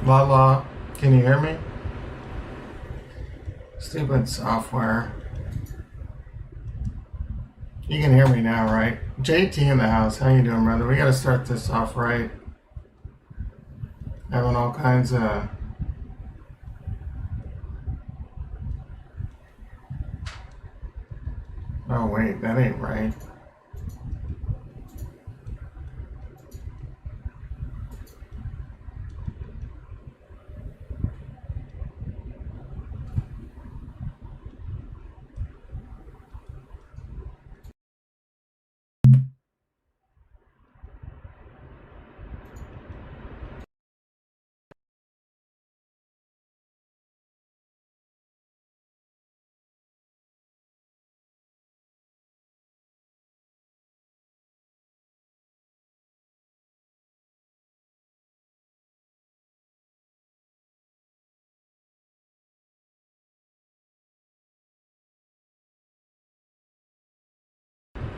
La la, can you hear me? Stupid software. You can hear me now, right? JT in the house. How you doing, brother? We gotta start this off right. Having all kinds of... Oh, wait, that ain't right.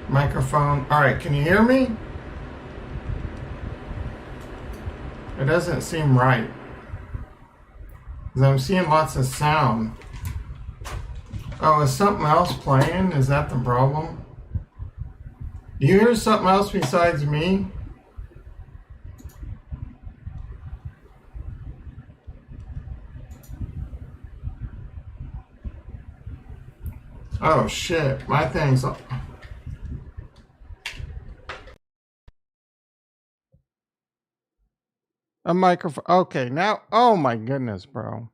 Microphone. All right, can you hear me? It doesn't seem right. Because I'm seeing lots of sound. Oh, is something else playing? Is that the problem? Do you hear something else besides me? Oh, shit. My thing's... A microphone. Okay, now... Oh, my goodness, bro.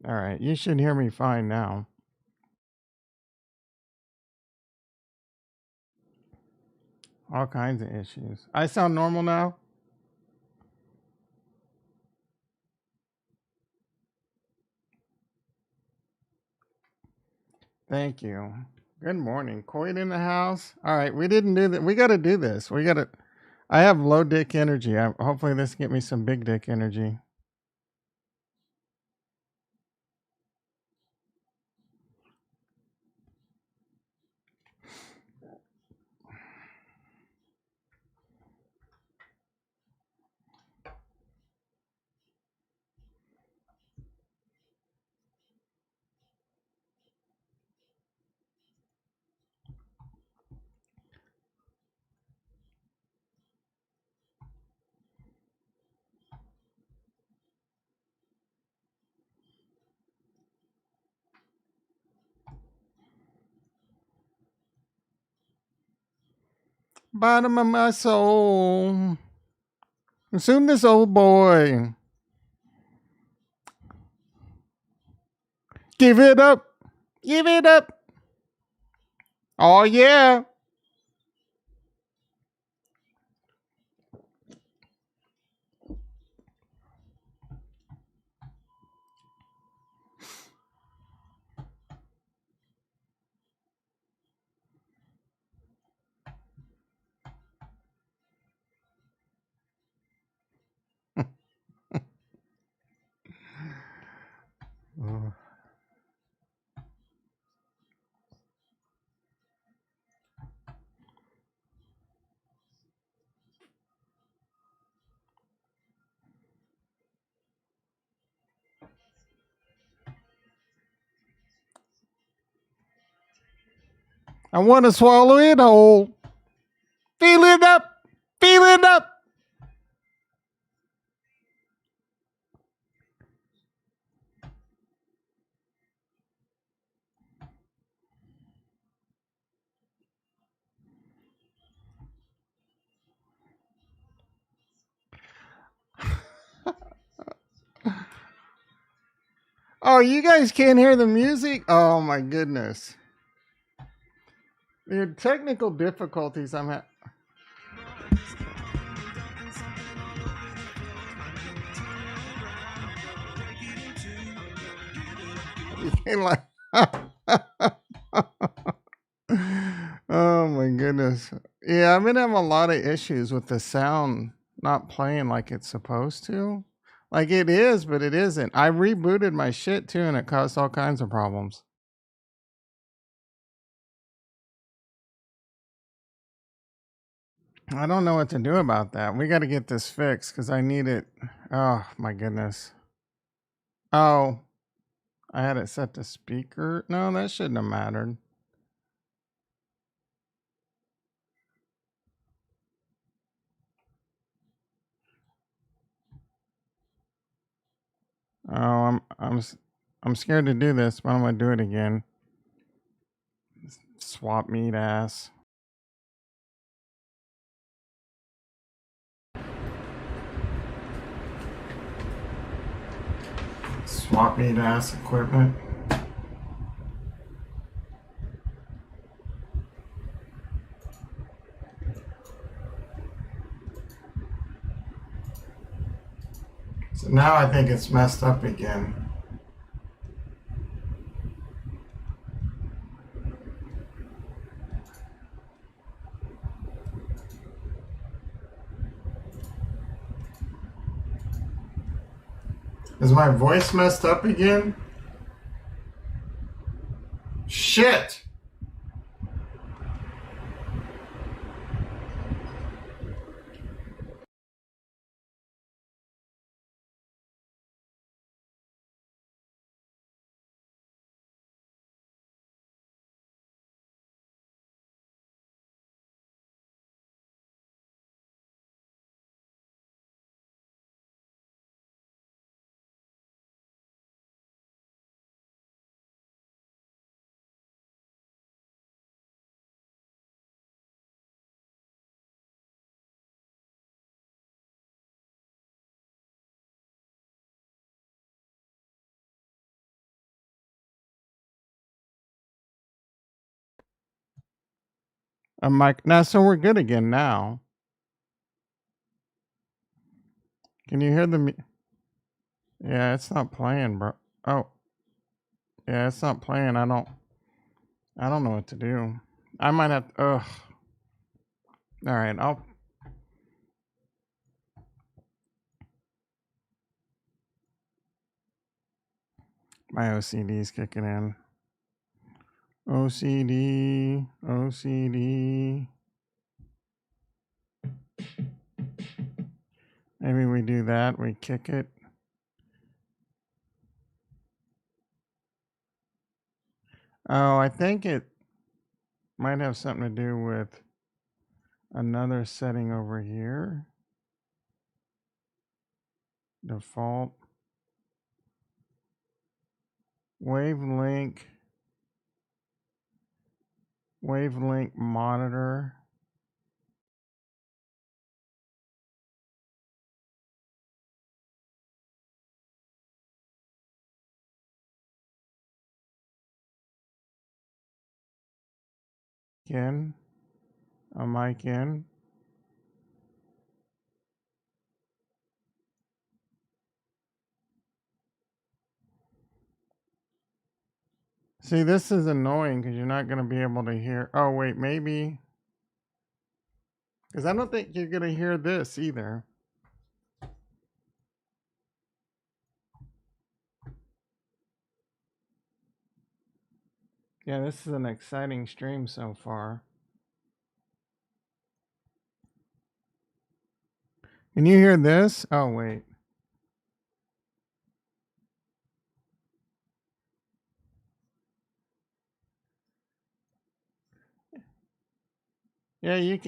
All right, you should hear me fine now. All kinds of issues. I sound normal now? Thank you. Good morning. Coit in the house. All right, we didn't do that. We got to do this. We got to... I have low dick energy. Hopefully this get me some big dick energy. Bottom of my soul. Soon this old boy. Give it up. Give it up. Oh, yeah. I want to swallow it whole. Feel it up. Feel it up. Oh, you guys can't hear the music? Oh, my goodness. The technical difficulties I'm having. You can't like... Oh, my goodness. Yeah, I've been having a lot of issues with the sound not playing like it's supposed to. Like it is, but it isn't. I rebooted my shit too, and it caused all kinds of problems. I don't know what to do about that. We got to get this fixed because I need it. Oh, my goodness. Oh, I had it set to speaker. No, that shouldn't have mattered. Oh, I'm scared to do this, but I'm gonna do it again. Swap meet ass. Swap meet ass equipment. So now I think it's messed up again. Is my voice messed up again? Shit! I'm like, now, so we're good again now. Can you hear the? Yeah, it's not playing, bro. Oh, yeah, it's not playing. I don't know what to do. I might have. Ugh. All right, my OCD's kicking in. OCD. Maybe we do that. We kick it. Oh, I think it might have something to do with another setting over here. Default. Wavelength monitor. In. A mic in. See, this is annoying because you're not going to be able to hear. Oh, wait, maybe. Because I don't think you're going to hear this either. Yeah, this is an exciting stream so far. Can you hear this? Oh, wait. Yeah, you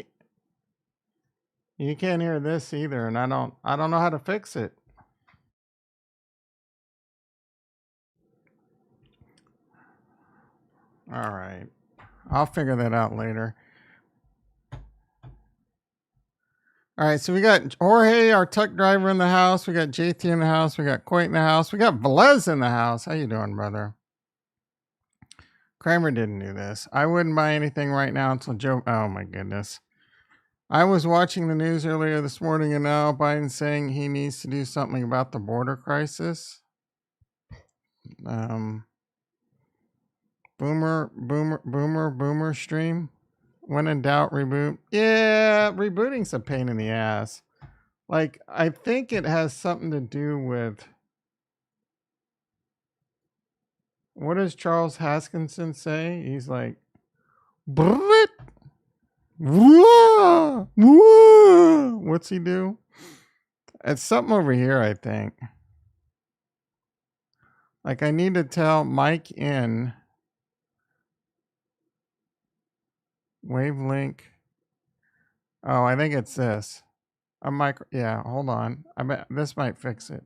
can't hear this either, and I don't know how to fix it. All right. I'll figure that out later. All right, so we got Jorge, our truck driver, in the house. We got JT in the house. We got Coit in the house. We got Velez in the house. How you doing, brother? Kramer didn't do this. I wouldn't buy anything right now until Joe. Oh my goodness. I was watching the news earlier this morning, and now Biden's saying he needs to do something about the border crisis. Boomer stream. When in doubt, reboot. Yeah, rebooting's a pain in the ass. Like, I think it has something to do with, what does Charles Haskinson say? He's like, Brit, Whoa! Whoa! What's he do? It's something over here, I think. Like I need to tell Mike in wavelink. Oh, I think it's this. A micro. Yeah, hold on. I bet this might fix it.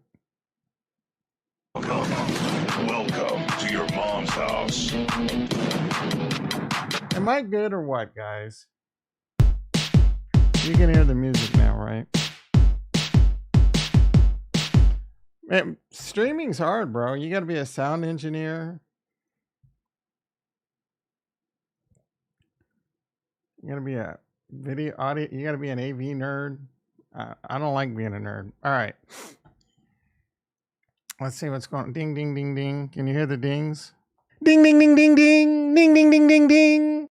Welcome to your mom's house. Am I good or what, guys? You can hear the music now, right? Man, streaming's hard, bro. You got to be a sound engineer. You got to be a video audio. You got to be an AV nerd. I don't like being a nerd. All right. Let's see what's going on. Ding, ding, ding, ding. Can you hear the dings? Ding, ding, ding, ding, ding. Ding, ding, ding, ding, ding.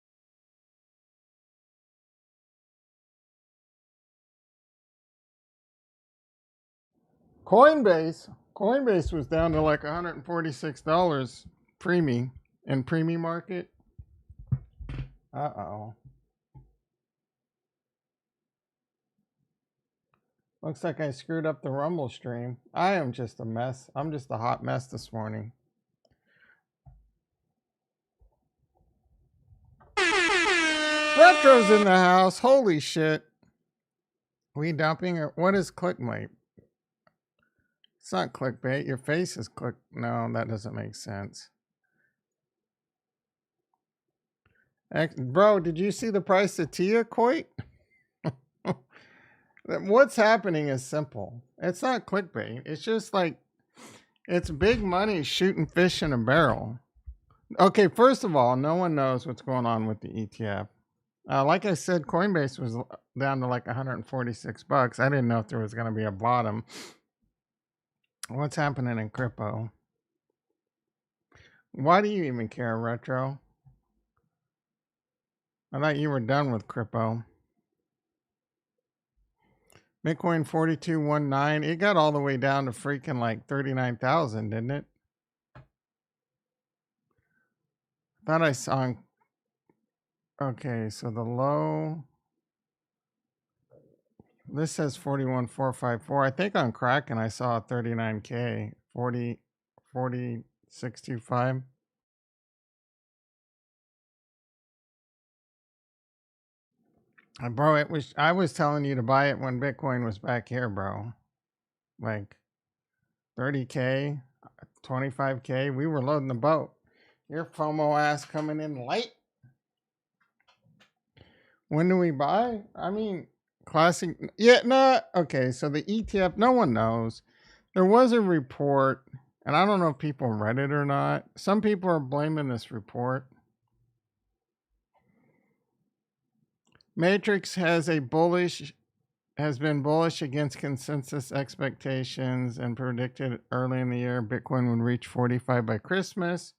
Coinbase was down to like $146 preemie in preemie market. Uh-oh. Looks like I screwed up the Rumble stream. I am just a mess. I'm just a hot mess this morning. Retro's in the house. Holy shit. We dumping or what is clickbait? It's not clickbait. Your face is click. No, that doesn't make sense. Bro, did you see the price of Tia Coit? What's happening is simple. It's not clickbait. It's just like it's big money shooting fish in a barrel. Okay, first of all, no one knows what's going on with the ETF. Like I said, Coinbase was down to like 146 bucks. I didn't know if there was going to be a bottom. What's happening in crypto? Why do you even care, Retro? I thought you were done with crypto. Bitcoin 4219. It got all the way down to freaking like 39,000, didn't it? Thought I saw. Okay, so the low. This says 41,454. I think on Kraken I saw a 39K. 40,625. Bro, I was telling you to buy it when Bitcoin was back here, bro. Like 30K, 25K. We were loading the boat. Your FOMO ass coming in late. When do we buy? I mean, classic. Yeah, no. Okay, so the ETF, no one knows. There was a report, and I don't know if people read it or not. Some people are blaming this report. Matrix has been bullish against consensus expectations and predicted early in the year Bitcoin would reach 45 by Christmas.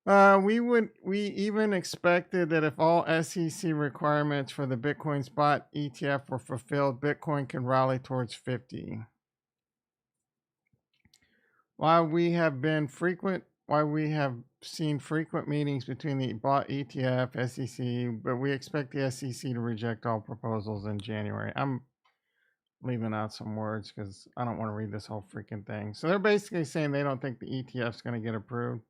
We even expected that if all SEC requirements for the Bitcoin spot ETF were fulfilled, Bitcoin could rally towards 50. While we have seen frequent meetings between the bot ETF, SEC, but we expect the SEC to reject all proposals in January. I'm leaving out some words because I don't want to read this whole freaking thing. So they're basically saying they don't think the ETF is going to get approved.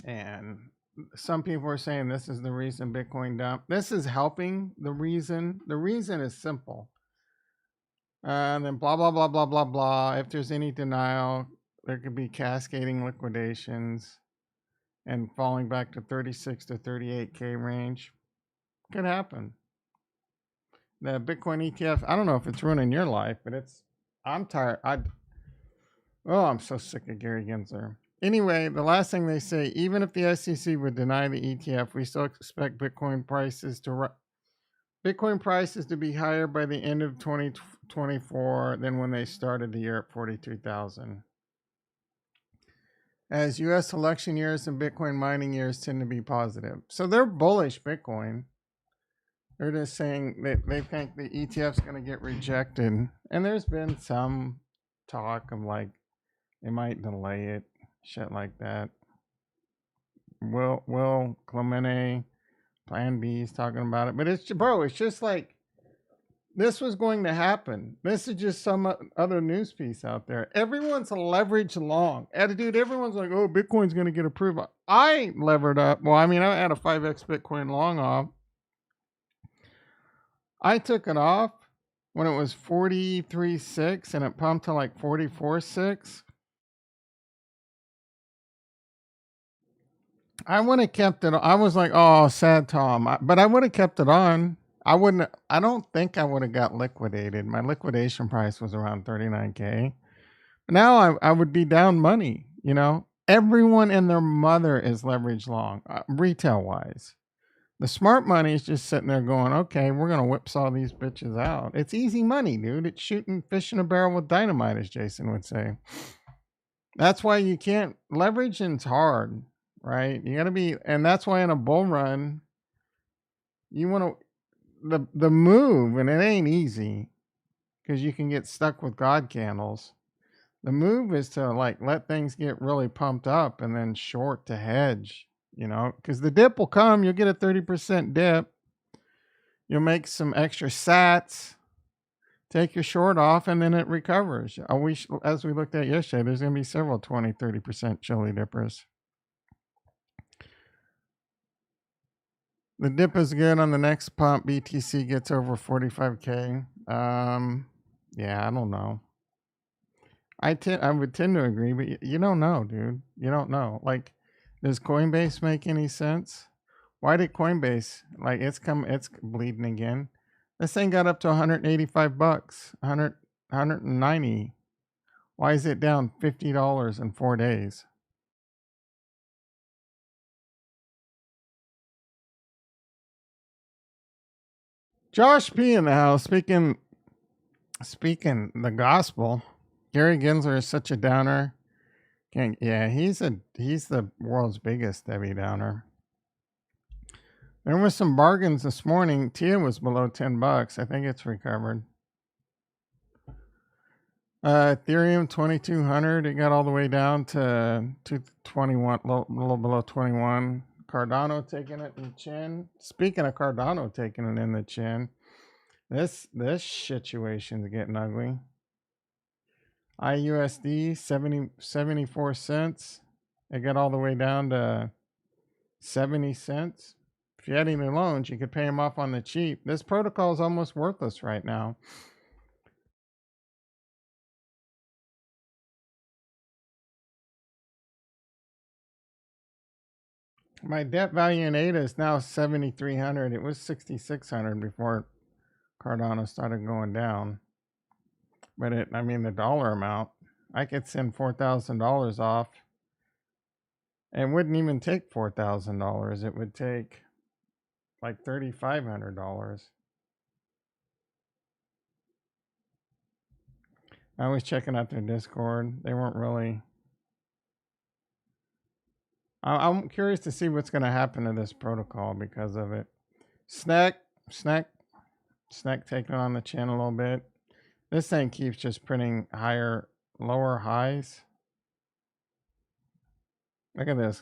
And some people are saying this is the reason Bitcoin dumped. This is helping the reason. The reason is simple. And then blah, blah, blah, blah, blah, blah. If there's any denial, there could be cascading liquidations and falling back to 36 to 38K range. Could happen. The Bitcoin ETF, I don't know if it's ruining your life, but I'm tired. I'm so sick of Gary Gensler. Anyway, the last thing they say, even if the SEC would deny the ETF, we still expect Bitcoin prices to be higher by the end of 2024 than when they started the year at 42,000. As U.S. election years and Bitcoin mining years tend to be positive. So they're bullish Bitcoin. They're just saying that they think the ETF's going to get rejected. And there's been some talk of like they might delay it. Shit like that. Will Clemente Plan B is talking about it. But it's just like this was going to happen. This is just some other news piece out there. Everyone's leveraged long. And dude, everyone's like, oh, Bitcoin's going to get approved. I levered up. Well, I mean, I had a 5x Bitcoin long off. I took it off when it was 43.6 and it pumped to like 44.6. I would have kept it. I was like, oh, sad Tom. But I would have kept it on. I don't think I would have got liquidated. My liquidation price was around 39K. Now I would be down money, you know. Everyone and their mother is leveraged long, retail wise. The smart money is just sitting there going, okay, we're going to whipsaw these bitches out. It's easy money, dude. It's shooting fish in a barrel with dynamite, as Jason would say. That's why you can't, leveraging's hard, right? You got to be, and that's why in a bull run, you want to, the move, and it ain't easy because you can get stuck with God candles. The move is to like let things get really pumped up and then short to hedge, you know, because the dip will come. You'll get a 30% dip. You'll make some extra sats, take your short off, and then it recovers. As we looked at yesterday, there's going to be several 20, 30% chili dippers. The dip is good on the next pump. BTC gets over 45K. Yeah, I don't know. I would tend to agree, but you don't know, dude. You don't know. Like, does Coinbase make any sense? Why did Coinbase, like, it's bleeding again? This thing got up to 185 bucks, 190. Why is it down $50 in 4 days? Josh P in the house speaking the gospel. Gary Gensler is such a downer. Yeah, he's the world's biggest Debbie Downer. There were some bargains this morning. TIA was below 10 bucks. I think it's recovered. Ethereum 2200. It got all the way down to 221, a little below 21. Cardano taking it in the chin. Speaking of Cardano taking it in the chin, this situation's getting ugly. IUSD 74 cents. It got all the way down to 70 cents. If you had any loans, you could pay them off on the cheap. This protocol is almost worthless right now. My debt value in ADA is now 7,300. It was 6,600 before Cardano started going down. But the dollar amount, I could send $4,000 off. It wouldn't even take $4,000. It would take like $3,500. I was checking out their Discord. They weren't really. I'm curious to see what's going to happen to this protocol because of it. Snack taking on the chin a little bit. This thing keeps just printing lower highs. Look at this.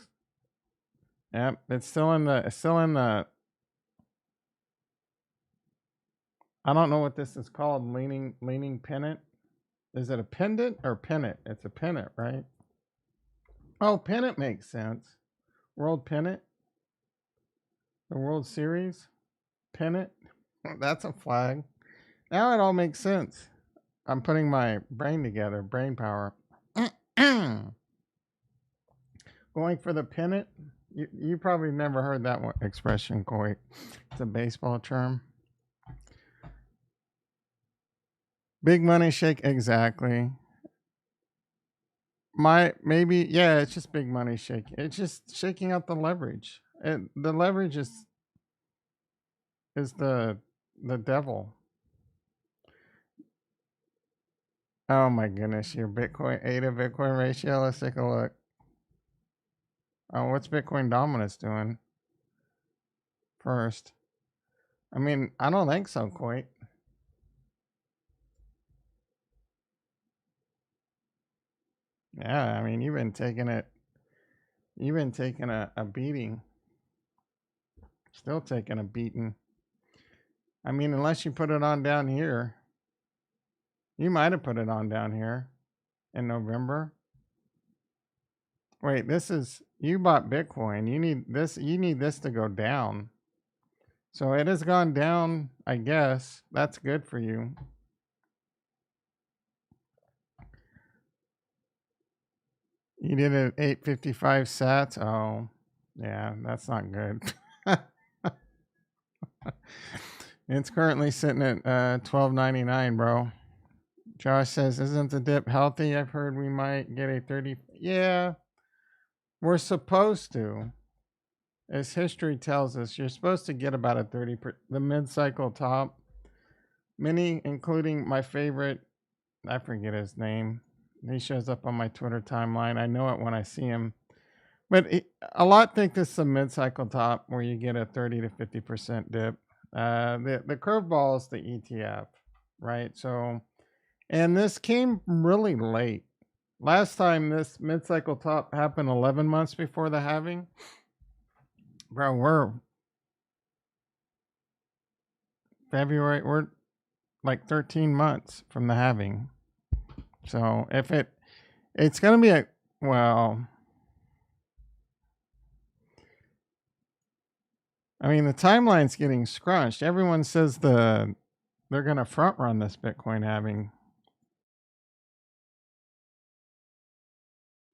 Yep, it's still in the. I don't know what this is called. Leaning pennant. Is it a pendant or pennant? It's a pennant, right? Oh, pennant makes sense. World pennant. The World Series pennant. That's a flag. Now it all makes sense. I'm putting my brain together. Brain power. Going for the pennant. You probably never heard that expression, Coy. It's a baseball term. Big money shake, exactly. It's just big money shake. It's just shaking out the leverage. The leverage is the devil. Oh my goodness, your Bitcoin ADA Bitcoin ratio. Let's take a look. Oh, what's Bitcoin dominance doing? First. I don't think so, quite. Yeah, you've been taking a beating. Still taking a beating. I mean, unless you put it on down here. You might have put it on down here in November. Wait, this is, you bought Bitcoin. You need this to go down. So it has gone down, I guess. That's good for you. You did it at 855 sats. Oh, yeah, that's not good. It's currently sitting at $12.99, bro. Josh says, isn't the dip healthy? I've heard we might get a 30. Yeah, we're supposed to. As history tells us, you're supposed to get about a 30, the mid-cycle top. Many, including my favorite, I forget his name. He shows up on my Twitter timeline. I know it when I see him. But a lot think this is a mid-cycle top where you get a 30 to 50% dip. The curveball is the ETF, right? So, and this came really late. Last time this mid-cycle top happened 11 months before the halving. Bro, we're February, we're like 13 months from the halving. So if it's going to be I mean, the timeline's getting scrunched. Everyone says they're going to front run this Bitcoin halving.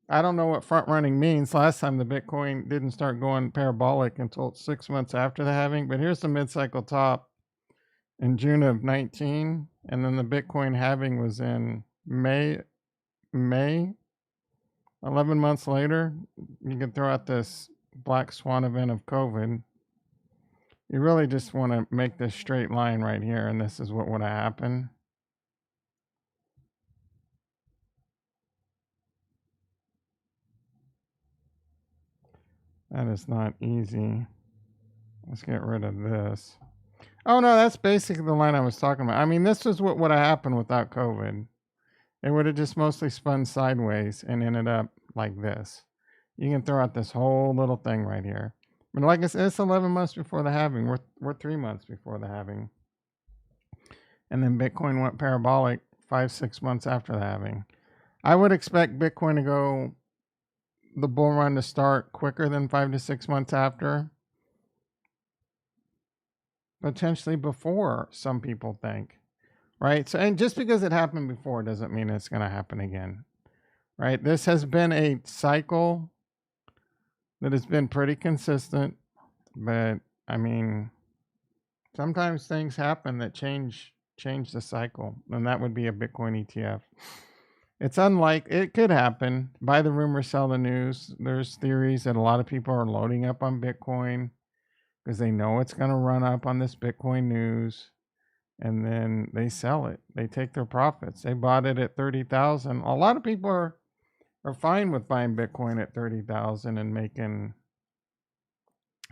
I don't know what front running means. Last time the Bitcoin didn't start going parabolic until 6 months after the halving. But here's the mid-cycle top in June of 19. And then the Bitcoin halving was in May. 11 months later, you can throw out this black swan event of COVID. You really just want to make this straight line right here, and this is what would have happened. That is not easy. Let's get rid of this. Oh no, that's basically the line I was talking about. I mean, this is what would have happened without COVID. It would have just mostly spun sideways and ended up like this. You can throw out this whole little thing right here. But like I said, it's 11 months before the halving. We're 3 months before the halving. And then Bitcoin went parabolic 5-6 months after the halving. I would expect Bitcoin to go, the bull run to start quicker than 5 to 6 months after. Potentially before, some people think. Right? So, and just because it happened before doesn't mean it's going to happen again. Right? This has been a cycle that has been pretty consistent, but I mean, sometimes things happen that change the cycle, and that would be a Bitcoin ETF. It's unlikely. It could happen. Buy the rumor, sell the news. There's theories that a lot of people are loading up on Bitcoin because they know it's going to run up on this Bitcoin news, and then they sell it. They take their profits. They bought it at 30,000. A lot of people are fine with buying Bitcoin at 30,000 and making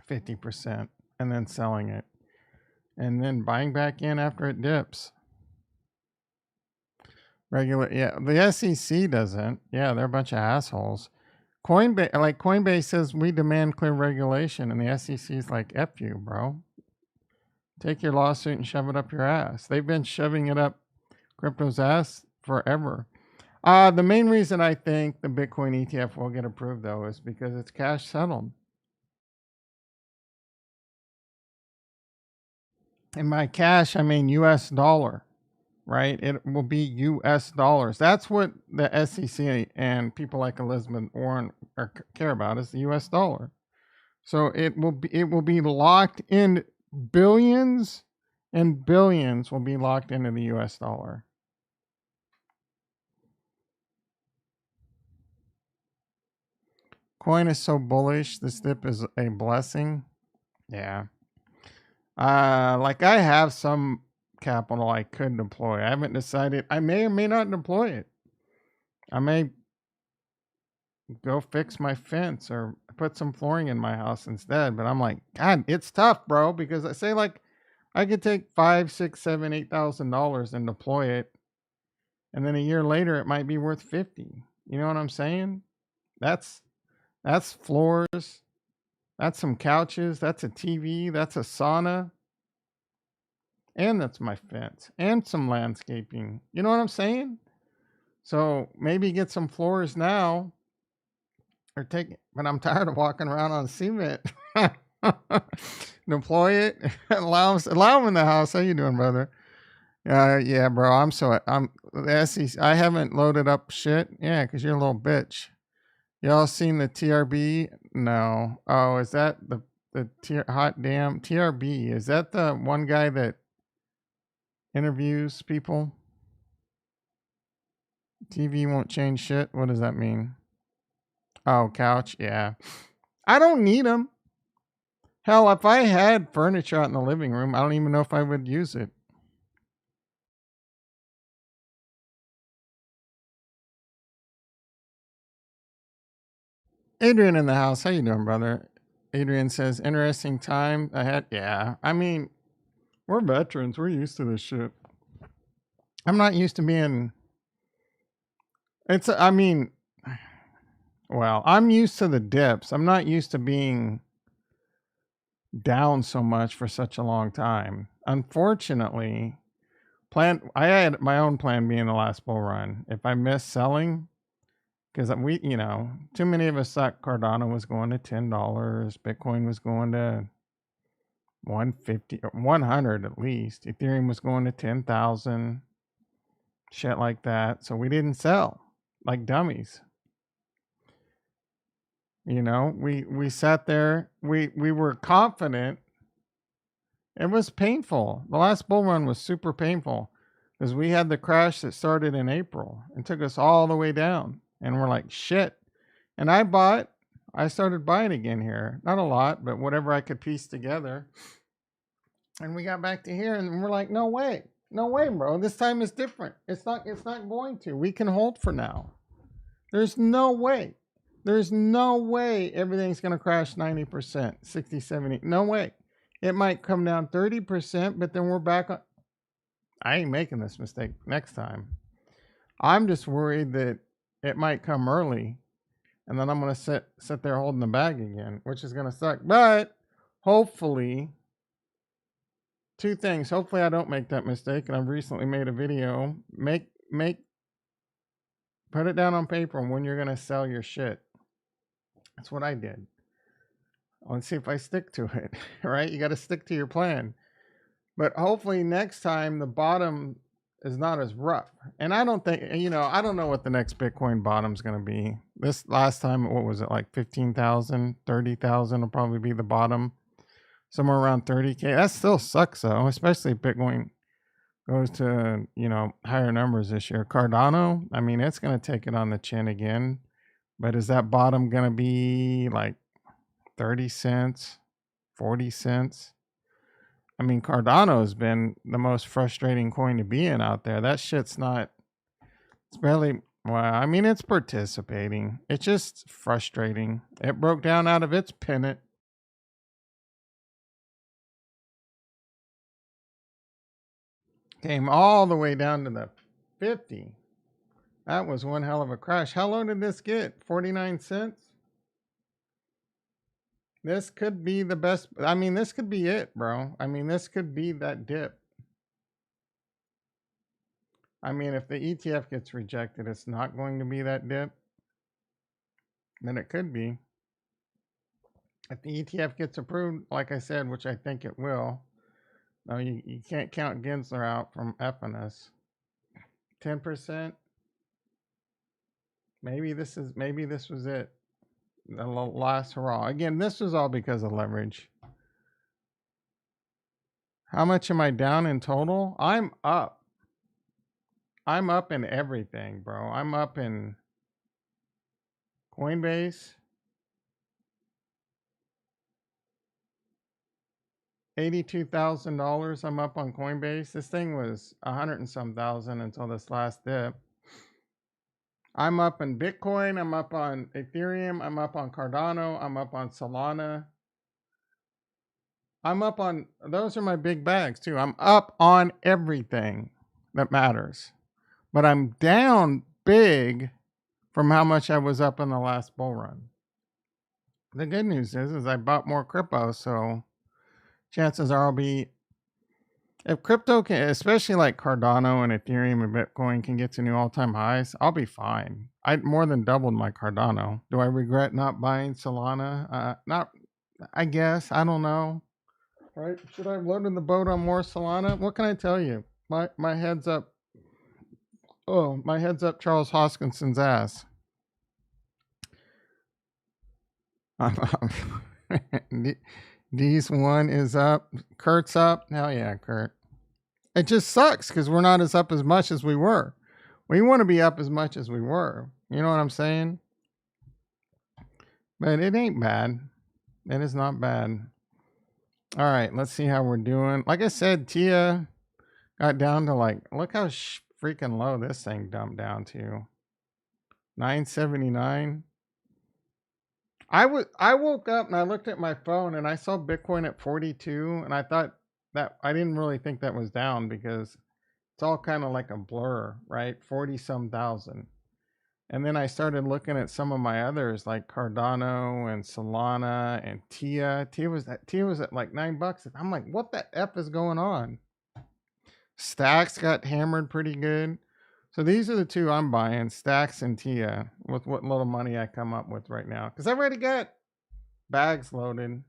50% and then selling it and then buying back in after it dips. The SEC doesn't. Yeah, they're a bunch of assholes. Coinbase says we demand clear regulation, and the SEC is like, F you, bro. Take your lawsuit and shove it up your ass. They've been shoving it up crypto's ass forever. The main reason I think the Bitcoin ETF will get approved, though, is because it's cash settled. And by cash, I mean US dollar, right? It will be US dollars. That's what the SEC and people like Elizabeth Warren care about, is the US dollar. So it will be locked in. Billions and billions will be locked into the US dollar. Coin is so bullish. This dip is a blessing. Yeah. Like I have some capital I could deploy. I haven't decided. I may or may not deploy it. I may go fix my fence or put some flooring in my house instead. But I'm like, God, it's tough, bro, because I say like I could take $5, $6, $7, $8,000 and deploy it, and then a year later it might be worth 50. You know what I'm saying? That's floors. That's some couches. That's a TV. That's a sauna. And that's my fence. And some landscaping. You know what I'm saying? So maybe get some floors now. Or take, but I'm tired of walking around on cement. Deploy it. allow them in the house. How you doing, brother? Yeah, bro. I'm the SEC. I haven't loaded up shit. Yeah, because you're a little bitch. Y'all seen the TRB? No. Oh, is that the hot damn TRB? Is that the one guy that interviews people? TV won't change shit. What does that mean? Oh, couch. Yeah. I don't need them. Hell, if I had furniture out in the living room, I don't even know if I would use it. Adrian in the house. How you doing, brother? Adrian says, interesting time ahead. Yeah. I mean, we're veterans. We're used to this shit. I'm not used to being... well, I'm used to the dips. I'm not used to being down so much for such a long time. Unfortunately, I had my own plan B in the last bull run. If I miss selling, because too many of us thought Cardano was going to $10, Bitcoin was going to 150 or 100 at least, Ethereum was going to 10,000, shit like that. So we didn't sell like dummies. We sat there, we were confident. It was painful. The last bull run was super painful because we had the crash that started in April and took us all the way down. And we're like, shit. And I started buying again here. Not a lot, but whatever I could piece together. And we got back to here and we're like, no way, bro. This time is different. It's not going to. We can hold for now. There's no way everything's going to crash 90%, 60, 70. No way. It might come down 30%, but then we're back on. I ain't making this mistake next time. I'm just worried that it might come early, and then I'm going to sit there holding the bag again, which is going to suck. But hopefully, two things. Hopefully I don't make that mistake, and I've recently made a video. Put it down on paper when you're going to sell your shit. That's what I did. Let's see if I stick to it, right? You got to stick to your plan. But hopefully next time the bottom is not as rough. And I don't think, I don't know what the next Bitcoin bottom is going to be. This last time, what was it, like 15,000, 30,000 will probably be the bottom. Somewhere around 30K. That still sucks though, especially if Bitcoin goes to, higher numbers this year. Cardano, it's going to take it on the chin again. But is that bottom going to be like 30 cents, 40 cents? Cardano has been the most frustrating coin to be in out there. That shit's not, it's barely, it's participating. It's just frustrating. It broke down out of its pennant. Came all the way down to the 50. That was one hell of a crash. How low did this get? 49 cents? This could be the best. This could be it, bro. This could be that dip. If the ETF gets rejected, it's not going to be that dip. Then it could be. If the ETF gets approved, like I said, which I think it will, no, you can't count Gensler out from effing us. 10%. Maybe this was it. The last hurrah. Again, this was all because of leverage. How much am I down in total? I'm up. I'm up in everything, bro. I'm up in Coinbase. $82,000 I'm up on Coinbase. This thing was 100 and some thousand until this last dip. I'm up in Bitcoin. I'm up on Ethereum. I'm up on Cardano. I'm up on Solana. I'm up on, those are my big bags too. I'm up on everything that matters. But I'm down big from how much I was up in the last bull run. the good news is I bought more crypto, so chances are I'll be if crypto can, especially like Cardano and Ethereum and Bitcoin can get to new all-time highs, I'll be fine. I more than doubled my Cardano. Do I regret not buying Solana? Not. I guess I don't know. Right? Should I have loaded the boat on more Solana? What can I tell you? My head's up. Oh, my head's up Charles Hoskinson's ass. D's one is up. Kurt's up. Hell yeah, Kurt. It just sucks because we're not as up as much as we were. We want to be up as much as we were. You know what I'm saying? But it ain't bad. It is not bad. All right, let's see how we're doing. Like I said, Tia got down to like, look how freaking low this thing dumped down to. 979. I woke up and I looked at my phone and I saw Bitcoin at 42 and I thought that I didn't really think that was down because it's all kind of like a blur, right? 40 some thousand. And then I started looking at some of my others like Cardano and Solana and Tia. Tia was at like $9. I'm like, what the F is going on? Stacks got hammered pretty good. So these are the two I'm buying, Stacks and Tia, with what little money I come up with right now. Because I've already got bags loaded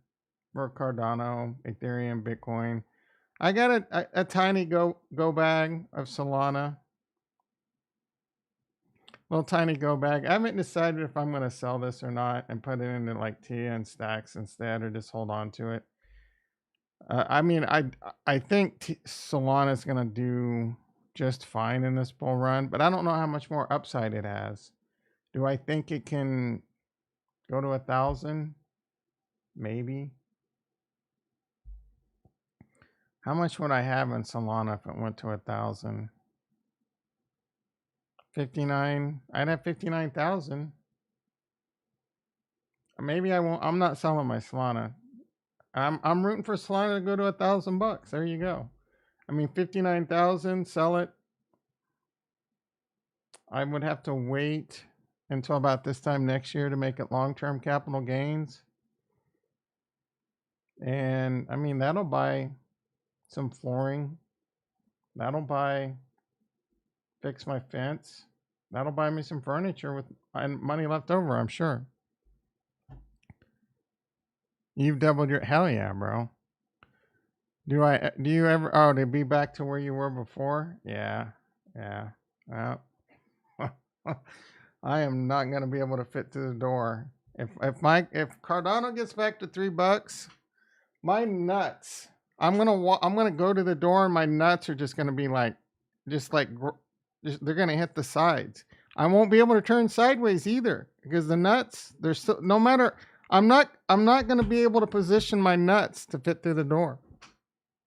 for Cardano, Ethereum, Bitcoin. I got a tiny go bag of Solana. Little tiny go bag. I haven't decided if I'm going to sell this or not and put it into like Tia and Stacks instead or just hold on to it. I mean, I think Solana is going to do just fine in this bull run, but I don't know how much more upside it has. Do I think it can go to 1,000? Maybe. How much would I have in Solana if it went to 1,000? 59. I'd have 59,000. Maybe I won't. I'm not selling my Solana. I'm rooting for Solana to go to $1,000. There you go. I mean, 59,000. Sell it. I would have to wait until about this time next year to make it long-term capital gains. And I mean, that'll buy some flooring. That'll fix my fence. That'll buy me some furniture with money left over, I'm sure. You've doubled your hell yeah, bro. Do you ever to be back to where you were before? Yeah. Well, I am not gonna be able to fit through the door. If Cardano gets back to $3, my nuts. I'm gonna go to the door and my nuts are just gonna be like, they're gonna hit the sides. I won't be able to turn sideways either because the nuts. They're still no matter. I'm not gonna be able to position my nuts to fit through the door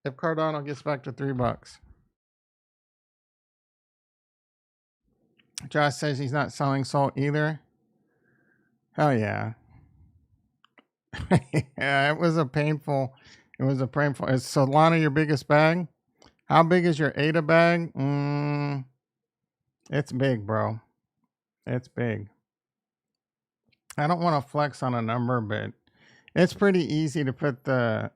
if Cardano gets back to $3. Josh says he's not selling salt either. Hell yeah. Yeah, it was a painful. Is Solana your biggest bag? How big is your ADA bag? It's big, bro. It's big. I don't want to flex on a number, but it's pretty easy to put it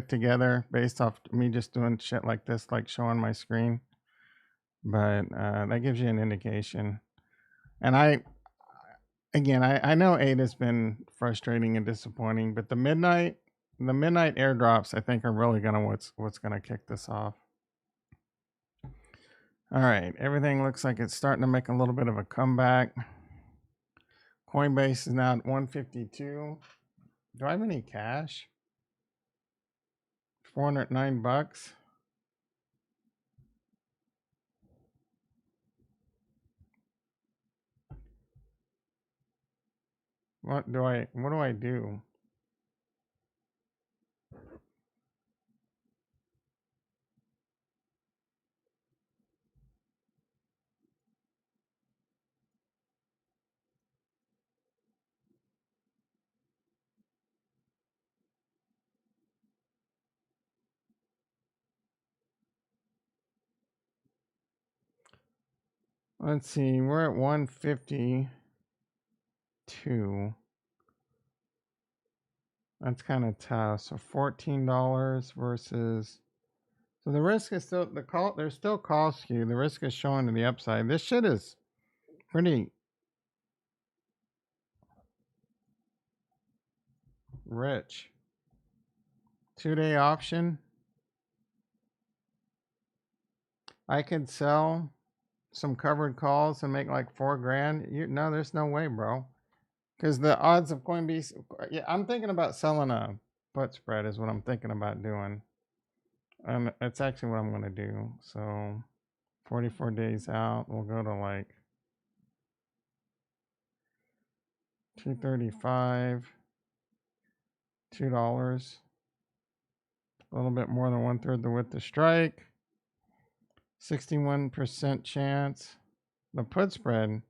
together based off me just doing shit like this, like showing my screen. But that gives you an indication. And I know 8 has been frustrating and disappointing, but the midnight airdrops I think are really what's gonna kick this off. All right, everything looks like it's starting to make a little bit of a comeback. Coinbase is now at 152. Do I have any cash? $409. What do I do? Let's see, we're at 152. That's kind of tough. So $14 versus. So the risk is still There's still call skew. The risk is showing to the upside. This shit is pretty rich. 2-day option. I could sell some covered calls and make like $4,000. No, there's no way, bro. Because the odds of Coinbase, yeah, I'm thinking about selling a put spread is what I'm thinking about doing. And it's actually what I'm going to do. So 44 days out, we'll go to like 235, $2. A little bit more than 1/3 the width to strike. 61% chance. The put spread,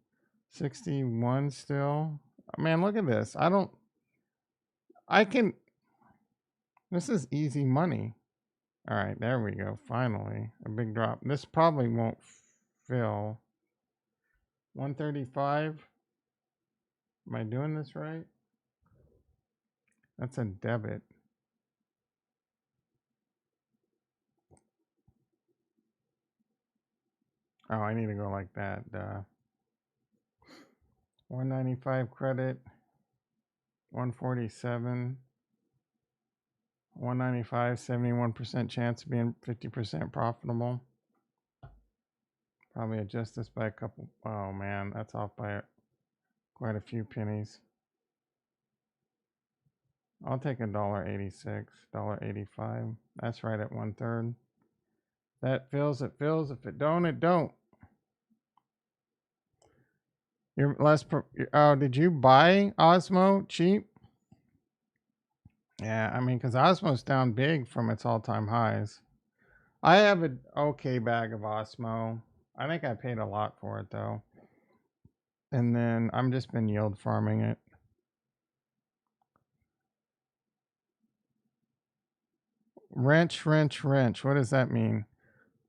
61 still. Man, look at this. This is easy money. All right, there we go. Finally, a big drop. This probably won't fill. 135. Am I doing this right? That's a debit. Oh, I need to go like that. 195 credit. 147. 195, 71% chance of being 50% profitable. Probably adjust this by a couple. Oh man, that's off by quite a few pennies. I'll take $1.86, $1.85. That's right at 1/3. That fills, it fills. If it don't, it don't. You're less. Oh, did you buy Osmo cheap? Yeah, I mean, because Osmo's down big from its all-time highs. I have an okay bag of Osmo. I think I paid a lot for it though. And then I'm just been yield farming it. Wrench. What does that mean?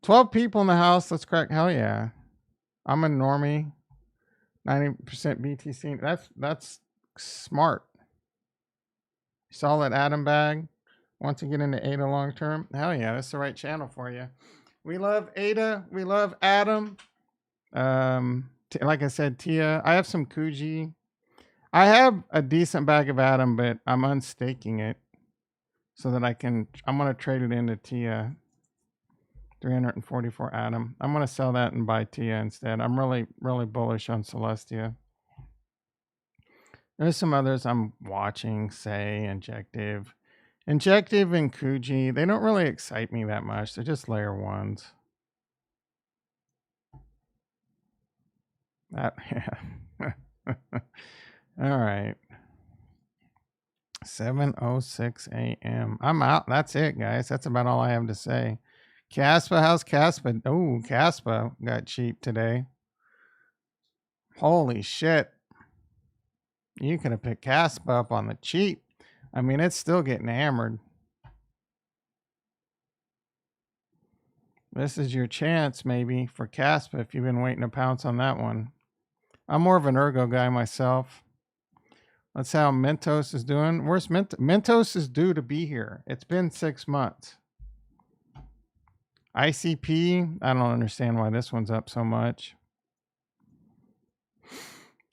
12 people in the house. Let's crack. Hell yeah. I'm a normie. 90% BTC. That's smart. Solid Atom bag. Want to get into ADA long term? Hell yeah, that's the right channel for you. We love ADA. We love Atom. Like I said, Tia. I have some Kuji. I have a decent bag of Atom, but I'm unstaking it so that I'm going to trade it into Tia. 344 Atom. I'm going to sell that and buy Tia instead. I'm really, really bullish on Celestia. There's some others I'm watching, say, Injective. Injective and Kuji, they don't really excite me that much. They're just layer ones. Yeah. All right. 7:06 a.m. I'm out. That's it, guys. That's about all I have to say. Caspa, how's Caspa? Oh, Caspa got cheap today. Holy shit. You could have picked Caspa up on the cheap. I mean, it's still getting hammered. This is your chance, maybe, for Caspa if you've been waiting to pounce on that one. I'm more of an Ergo guy myself. Let's see how Mentos is doing. Where's Mentos? Mentos is due to be here. It's been 6 months. ICP, I don't understand why this one's up so much.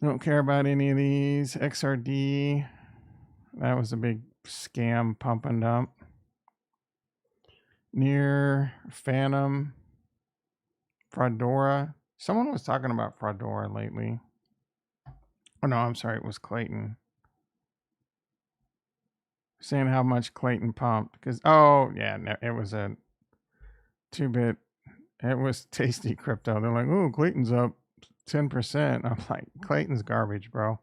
Don't care about any of these. XRD, that was a big scam pump and dump. Near Phantom, Fraudora. Someone was talking about Fraudora lately. Oh no, I'm sorry, it was Clayton. Saying how much Clayton pumped. Because, oh yeah, no, it was a 2-bit. It was Tasty Crypto. They're like, oh, Clayton's up 10%. I'm like, Clayton's garbage, bro.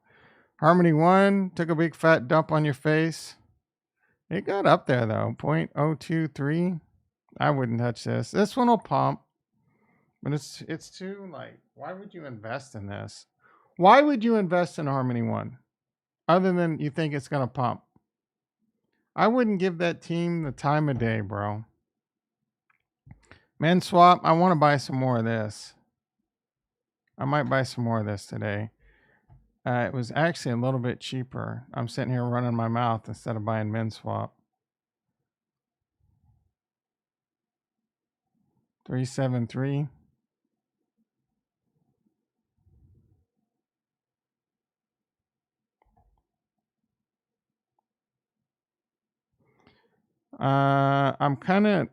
Harmony 1 took a big fat dump on your face. It got up there though, 0.023. I wouldn't touch this. This one will pump, but it's too, like, why would you invest in this? Why would you invest in Harmony 1? Other than you think it's going to pump. I wouldn't give that team the time of day, bro. Men swap, I want to buy some more of this. I might buy some more of this today. It was actually a little bit cheaper. I'm sitting here running my mouth instead of buying MinSwap. 373. I'm kind of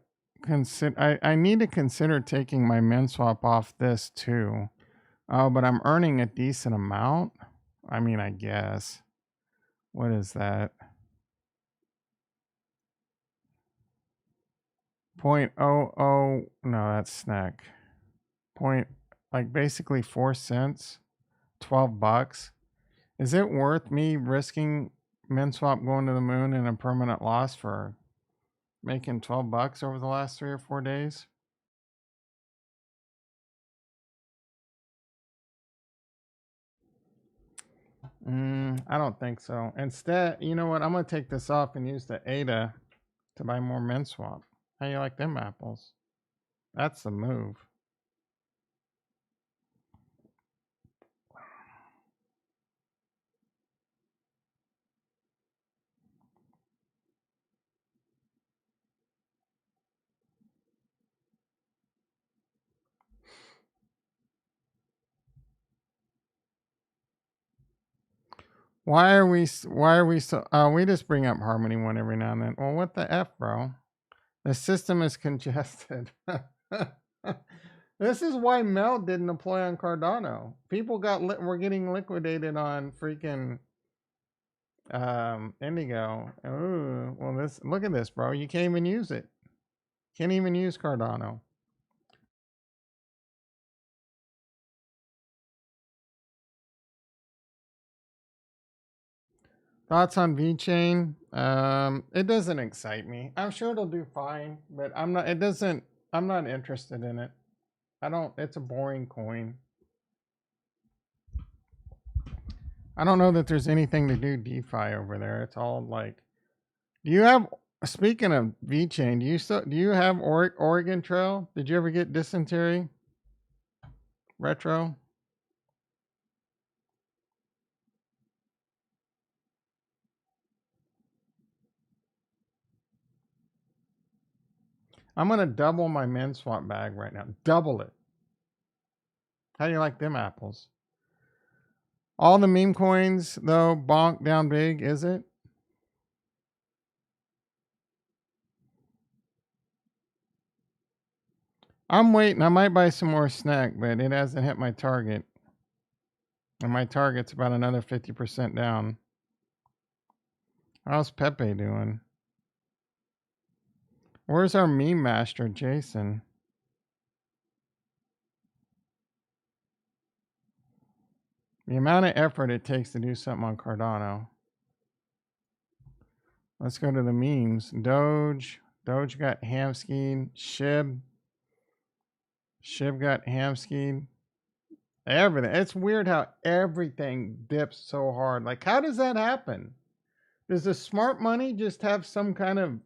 I need to consider taking my MinSwap off this too. Oh, but I'm earning a decent amount. I mean, I guess. What is that? 0.00. No, that's snack. Point, like basically 4 cents, $12. Is it worth me risking MinSwap going to the moon and a permanent loss for making $12 over the last 3 or 4 days? I don't think so. Instead, you know what? I'm gonna take this off and use the ADA to buy more MinSwap. How you like them apples? That's the move. Why are we so we just bring up Harmony One every now and then. Well, what the F, bro? The system is congested. This is why Meld didn't deploy on Cardano. People were getting liquidated on freaking Indigo. Ooh, well, look at this, bro. You can't even use it. Can't even use Cardano. Thoughts on VeChain? It doesn't excite me. I'm sure it'll do fine, but I'm not. It doesn't. I'm not interested in it. I don't. It's a boring coin. I don't know that there's anything to do DeFi over there. It's all like. Do you have? Speaking of VeChain, do you have Oregon Trail? Did you ever get dysentery? Retro. I'm gonna double my MinSwap bag right now. Double it. How do you like them apples? All the meme coins though, bonk down big, is it? I'm waiting. I might buy some more snack, but it hasn't hit my target. And my target's about another 50% down. How's Pepe doing? Where's our meme master, Jason? The amount of effort it takes to do something on Cardano. Let's go to the memes. Doge got hamskied. Shib got hamskied. Everything. It's weird how everything dips so hard. Like, how does that happen? Does the smart money just have some kind of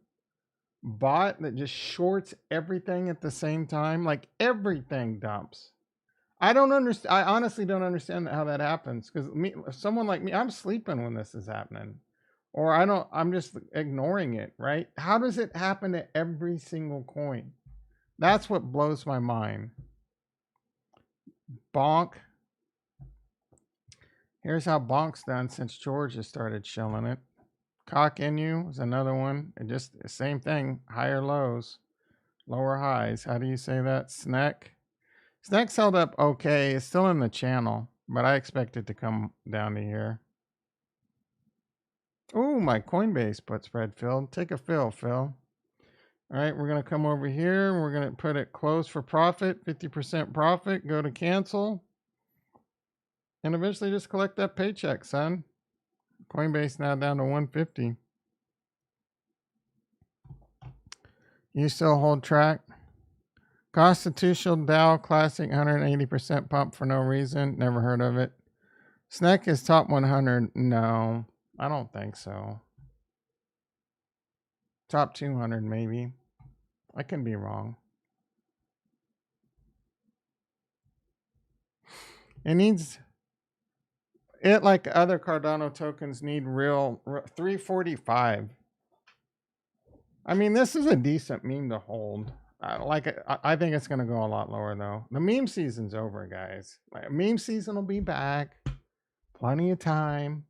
bot that just shorts everything at the same time? Like, everything dumps. I don't understand. I honestly don't understand how that happens. Because someone like me, I'm sleeping when this is happening, or I'm just ignoring it. Right? How does it happen to every single coin? That's what blows my mind. Bonk. Here's how Bonk's done since George has started shilling it. Cock Inu is another one. It just same thing. Higher lows, lower highs. How do you say that? Snack. Snack's held up okay. It's still in the channel, but I expect it to come down to here. Oh, my Coinbase put spread filled. Take a fill, Phil. All right, we're going to come over here. We're going to put it close for profit, 50% profit. Go to cancel. And eventually just collect that paycheck, son. Coinbase now down to 150. You still hold track? Constitutional Dow Classic 180% pump for no reason. Never heard of it. Snack is top 100. No, I don't think so. Top 200 maybe. I can be wrong. It needs it, like other Cardano tokens, need real 345. I mean, this is a decent meme to hold. I think it's gonna go a lot lower though. The meme season's over, guys. Like, meme season will be back. Plenty of time.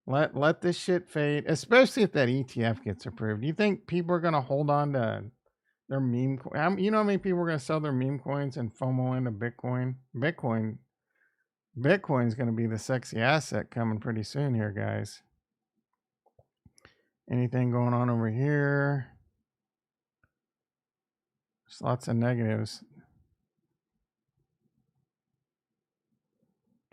Let this shit fade, especially if that ETF gets approved. Do you think people are gonna hold on to their meme? You know how many people are gonna sell their meme coins and FOMO into Bitcoin? Bitcoin's gonna be the sexy asset coming pretty soon here, guys. Anything going on over here? There's lots of negatives.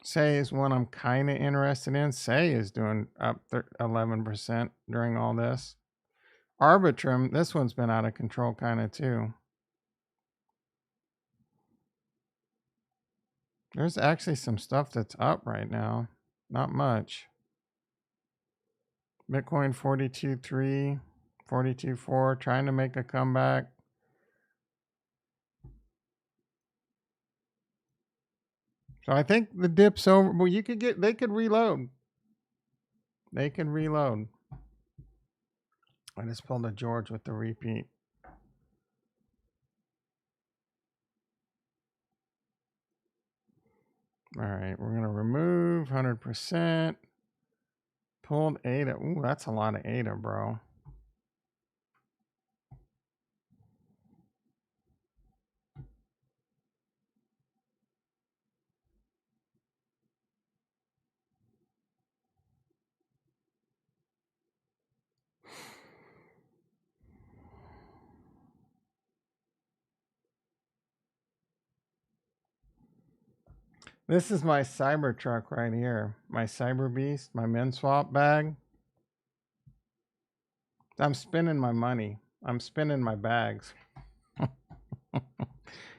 Say is one I'm kind of interested in. Say is doing up 11% during all this. Arbitrum, this one's been out of control kind of too. There's actually some stuff that's up right now. Not much. Bitcoin 42.3, 42.4, trying to make a comeback. So I think the dip's over. Well, they could reload. They can reload. I just pulled a George with the repeat. All right, we're gonna remove 100%. Pulled ADA. Ooh, that's a lot of ADA, bro. This is my cyber truck right here. My cyber beast, my min swap bag. I'm spending my money. I'm spending my bags.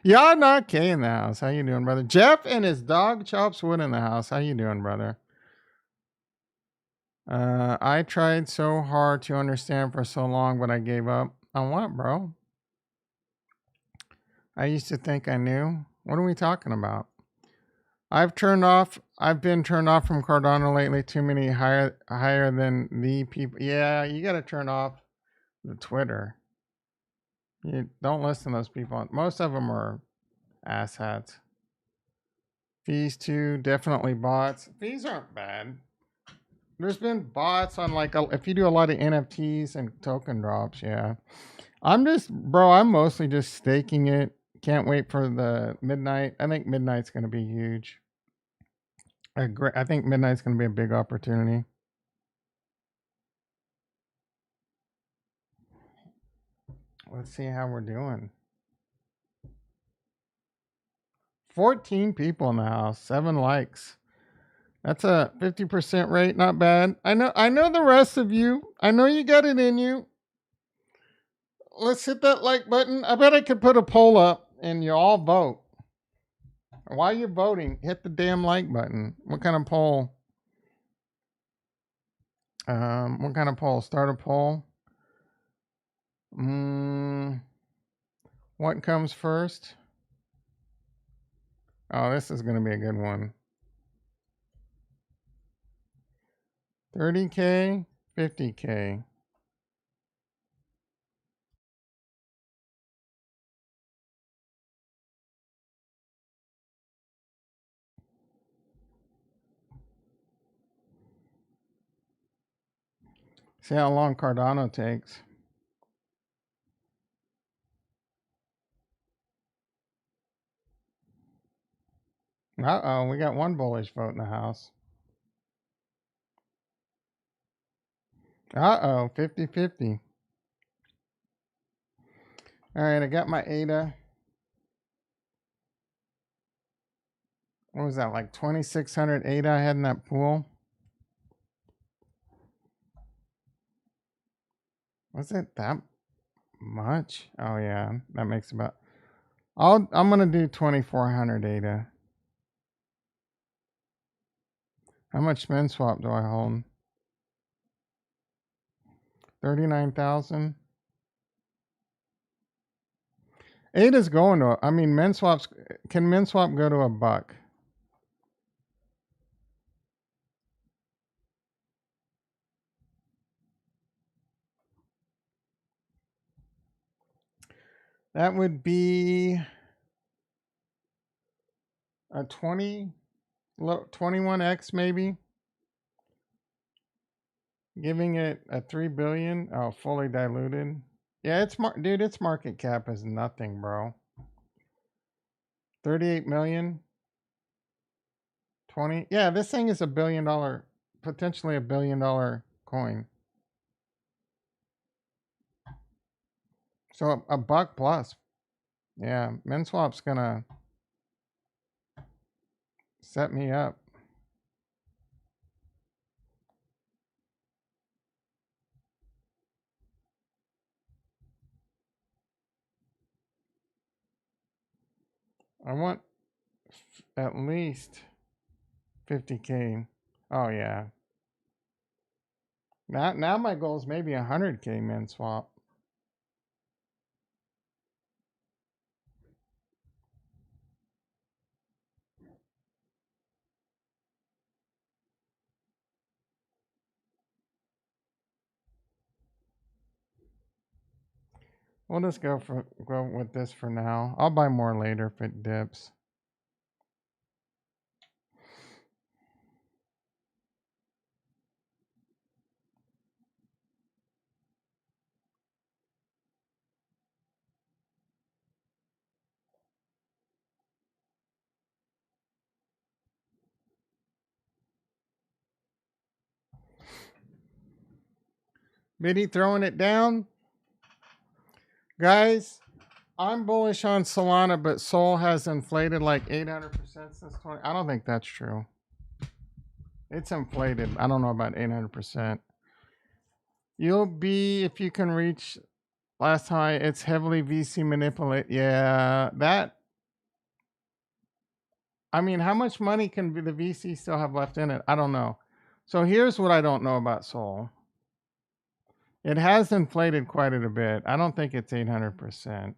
Y'all not K in the house. How you doing, brother? Jeff and his dog Chops Wood in the house. How you doing, brother? I tried so hard to understand for so long, but I gave up. On what, bro? I used to think I knew. What are we talking about? I've been turned off from Cardano lately. Too many higher than the people. Yeah, you got to turn off the Twitter. You don't listen to those people. Most of them are asshats. Fees too, definitely bots. Fees aren't bad. There's been bots on if you do a lot of NFTs and token drops, yeah. I'm mostly just staking it. Can't wait for the midnight. I think midnight's going to be huge. I think midnight's going to be a big opportunity. Let's see how we're doing. 14 people in the house, 7 likes. That's a 50% rate, not bad. I know the rest of you. I know you got it in you. Let's hit that like button. I bet I could put a poll up and you all vote. While you're voting, hit the damn like button. What kind of poll? What kind of poll? Start a poll. What comes first? Oh, this is going to be a good one. 30K, 50K. See how long Cardano takes. Uh-oh, we got one bullish vote in the house. Uh-oh, 50-50. All right, I got my ADA. What was that, like 2,600 ADA I had in that pool? Was it that much? Oh yeah, that makes about. I'm gonna do 2,400 ADA. How much spin swap do I hold? 39,000. ADA's going to. I mean, min swaps. Can min swap go to $1? That would be a 21x maybe. Giving it a 3 billion. Oh, fully diluted. Yeah, dude, its market cap is nothing, bro. 38 million. 20. Yeah, this thing is $1 billion, potentially $1 billion coin. So a buck plus. Yeah, MinSwap's gonna set me up. I want at least 50K. Oh yeah. Now my goal is maybe 100K MinSwap. We'll just go with this for now. I'll buy more later if it dips. Biddy throwing it down. Guys, I'm bullish on Solana, but Sol has inflated like 800% since 20. I don't think that's true. It's inflated. I don't know about 800%. You'll be, if you can reach last high, it's heavily VC manipulate. Yeah, that. I mean, how much money can the VC still have left in it? I don't know. So here's what I don't know about Sol. It has inflated quite a bit. I don't think it's 800%.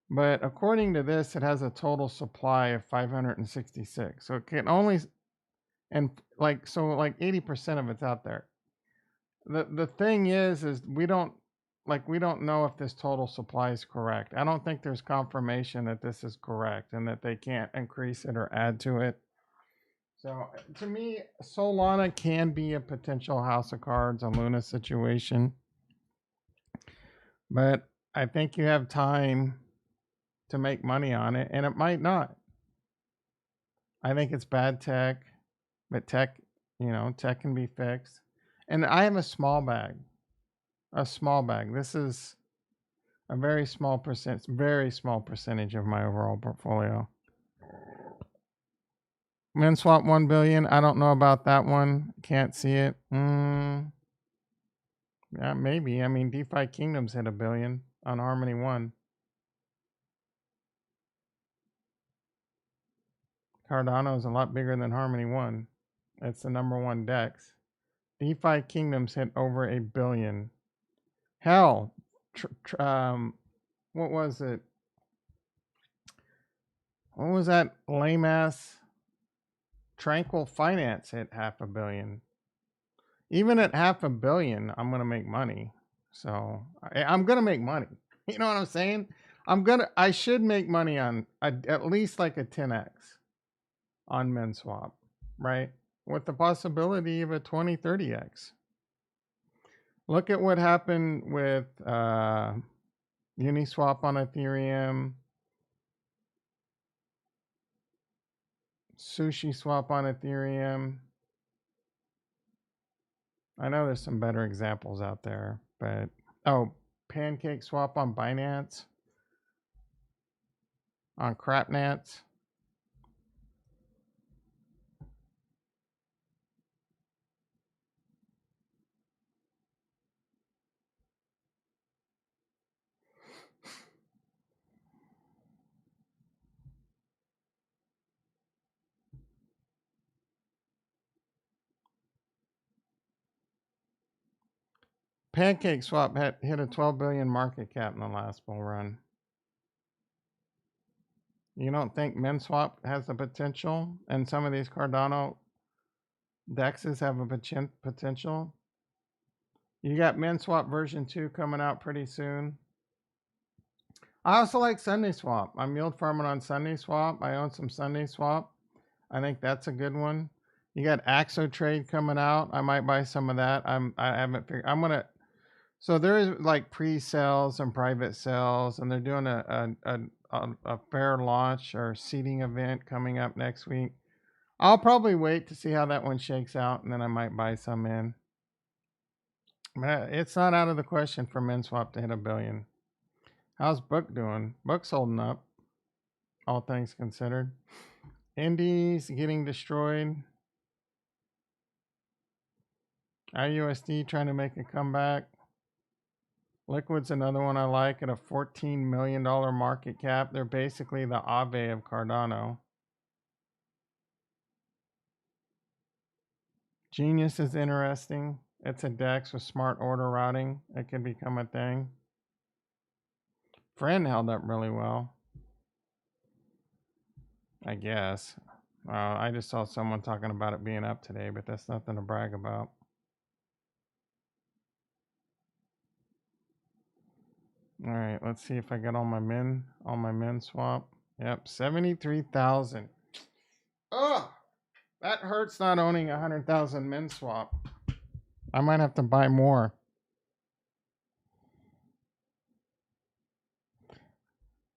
But according to this, it has a total supply of 566. So it can only, and like 80% of it's out there. The thing is we don't know if this total supply is correct. I don't think there's confirmation that this is correct and that they can't increase it or add to it. So to me, Solana can be a potential House of Cards, a Luna situation. But I think you have time to make money on it, and it might not. I think it's bad tech, but tech can be fixed. And I have a small bag. This is a very small percentage of my overall portfolio. MinSwap 1 billion. I don't know about that one. Can't see it. Yeah, maybe. I mean, DeFi Kingdoms hit $1 billion on Harmony 1. Cardano is a lot bigger than Harmony 1. It's the number one DEX. DeFi Kingdoms hit over $1 billion. Hell, what was it? What was that lame ass? Tranquil Finance hit $500 million. Even at $500 million, I'm gonna make money. So I'm gonna make money. You know what I'm saying? I should make money on at least like a 10x on MinSwap, right? With the possibility of a 20, 30x. Look at what happened with Uniswap on Ethereum, Sushi Swap on Ethereum. I know there's some better examples out there, but Pancake Swap on Binance, on Crapnats. Pancake Swap hit a 12 billion market cap in the last bull run. You don't think MinSwap has the potential, and some of these Cardano dexes have a potential? You got MinSwap version 2 coming out pretty soon. I also like Sunday Swap. I'm yield farming on Sunday Swap. I own some Sunday Swap. I think that's a good one. You got Axo Trade coming out. I might buy some of that. I haven't figured. I'm gonna. So there is like pre-sales and private sales, and they're doing a fair launch or seeding event coming up next week. I'll probably wait to see how that one shakes out, and then I might buy some in. But it's not out of the question for MinSwap to hit $1 billion. How's Book doing? Book's holding up, all things considered. Indies getting destroyed. IUSD trying to make a comeback. Liquid's another one I like at a $14 million market cap. They're basically the Aave of Cardano. Genius is interesting. It's a DEX with smart order routing. It could become a thing. Friend held up really well, I guess. I just saw someone talking about it being up today, but that's nothing to brag about. All right, let's see if I got all my min swap. Yep, 73,000. Oh, that hurts not owning 100,000 min swap. I might have to buy more.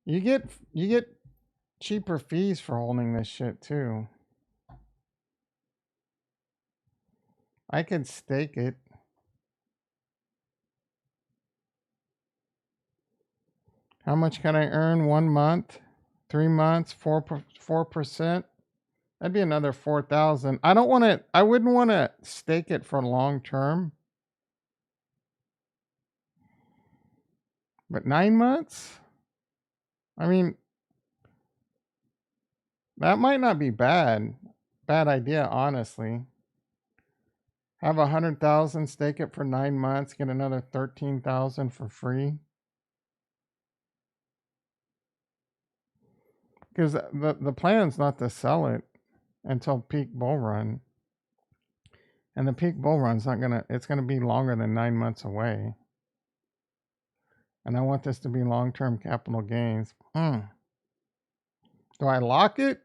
You get cheaper fees for holding this shit too. I could stake it. How much can I earn 1 month? 3 months, 4%? That'd be another 4,000. I wouldn't want to stake it for long term. But 9 months? I mean, that might not be bad. Bad idea, honestly. Have 100,000, stake it for 9 months, get another 13,000 for free. Because the plan's not to sell it until peak bull run. And the peak bull run's it's gonna be longer than 9 months away. And I want this to be long-term capital gains. Do I lock it?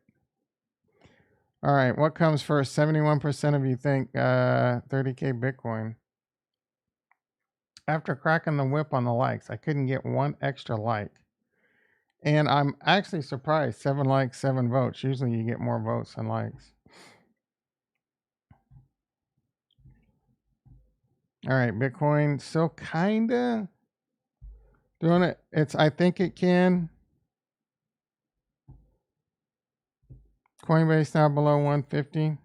All right, what comes first? 71% of you think 30K Bitcoin. After cracking the whip on the likes, I couldn't get one extra like. And I'm actually surprised. 7 likes, 7 votes. Usually you get more votes than likes. All right, Bitcoin still kinda doing it. I think it can. Coinbase now below 150.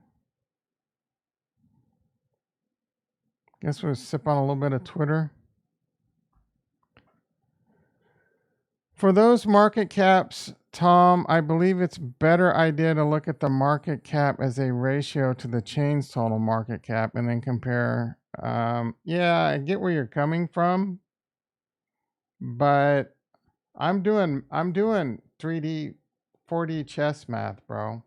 Guess we'll sip on a little bit of Twitter. For those market caps, Tom, I believe it's a better idea to look at the market cap as a ratio to the chain's total market cap and then compare. Yeah, I get where you're coming from, but I'm doing 3D, 4D chess math, bro.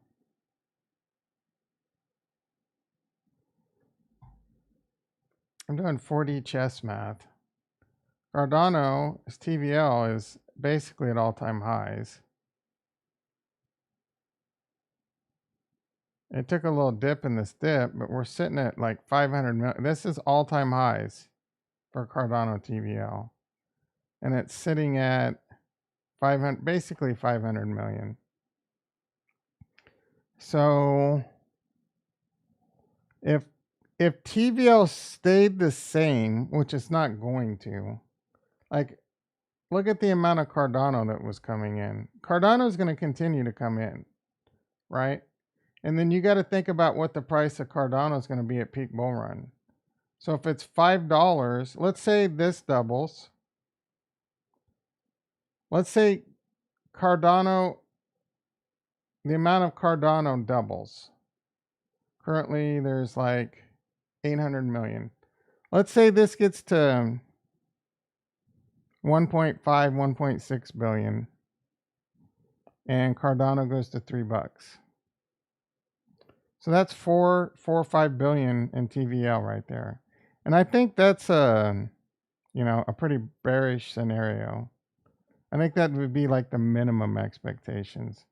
I'm doing 4D chess math. Cardano's TVL is basically at all-time highs. It took a little dip in this dip, but we're sitting at like 500 million. This is all-time highs for Cardano TVL. And it's sitting at 500, basically 500 million. So if TVL stayed the same, which it's not going to, like, look at the amount of Cardano that was coming in. Cardano is going to continue to come in, right? And then you got to think about what the price of Cardano is going to be at peak bull run. So if it's $5, let's say this doubles. Let's say Cardano, the amount of Cardano doubles. Currently there's like 800 million. Let's say this gets to 1.5, 1.6 billion. And Cardano goes to $3. So that's 4 or 5 billion in TVL right there. And I think that's a pretty bearish scenario. I think that would be like the minimum expectations.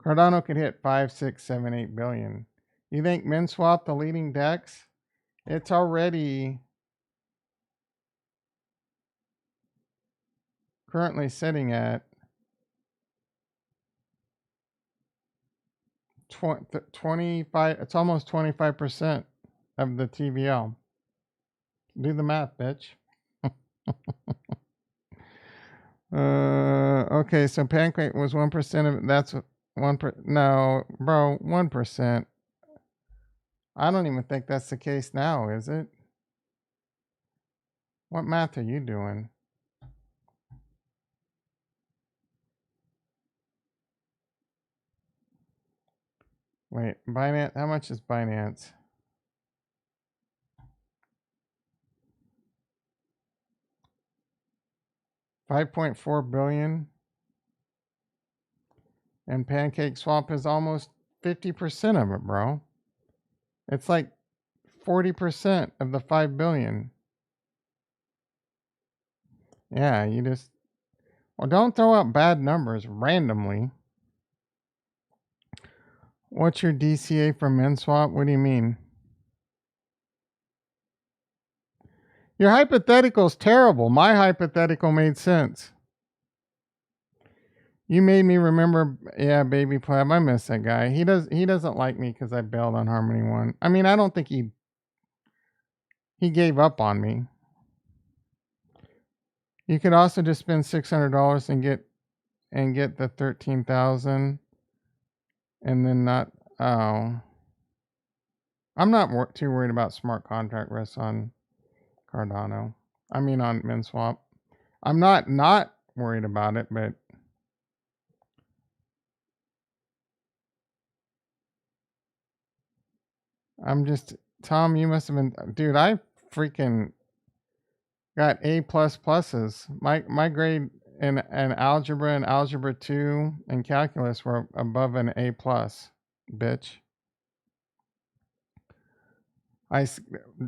Cardano could hit 5, 6, 7, 8 billion. You think MinSwap, the leading DEX, it's already currently sitting at 25, it's almost 25% of the TVL. Do the math, bitch. Okay, so Pancake was 1% of it. That's 1%. No, bro, 1%. I don't even think that's the case now, is it? What math are you doing? Wait, Binance, how much is Binance? $5.4 billion. And Pancake Swap is almost 50% of it, bro. It's like 40% of the 5 billion. Yeah, you just, well, don't throw out bad numbers randomly. What's your DCA for MinSwap? What do you mean? Your hypothetical is terrible. My hypothetical made sense. You made me remember, yeah, Baby Pleb. I miss that guy. He doesn't like me because I bailed on Harmony One. I mean, I don't think he gave up on me. You could also just spend $600 and get the 13,000, and then not. Oh, I'm not too worried about smart contract risks on Cardano. I mean on MinSwap. I'm not worried about it, but I'm just, Tom, you must have been, dude, I freaking got A pluses. My grade in algebra and algebra 2 and calculus were above an A plus, bitch.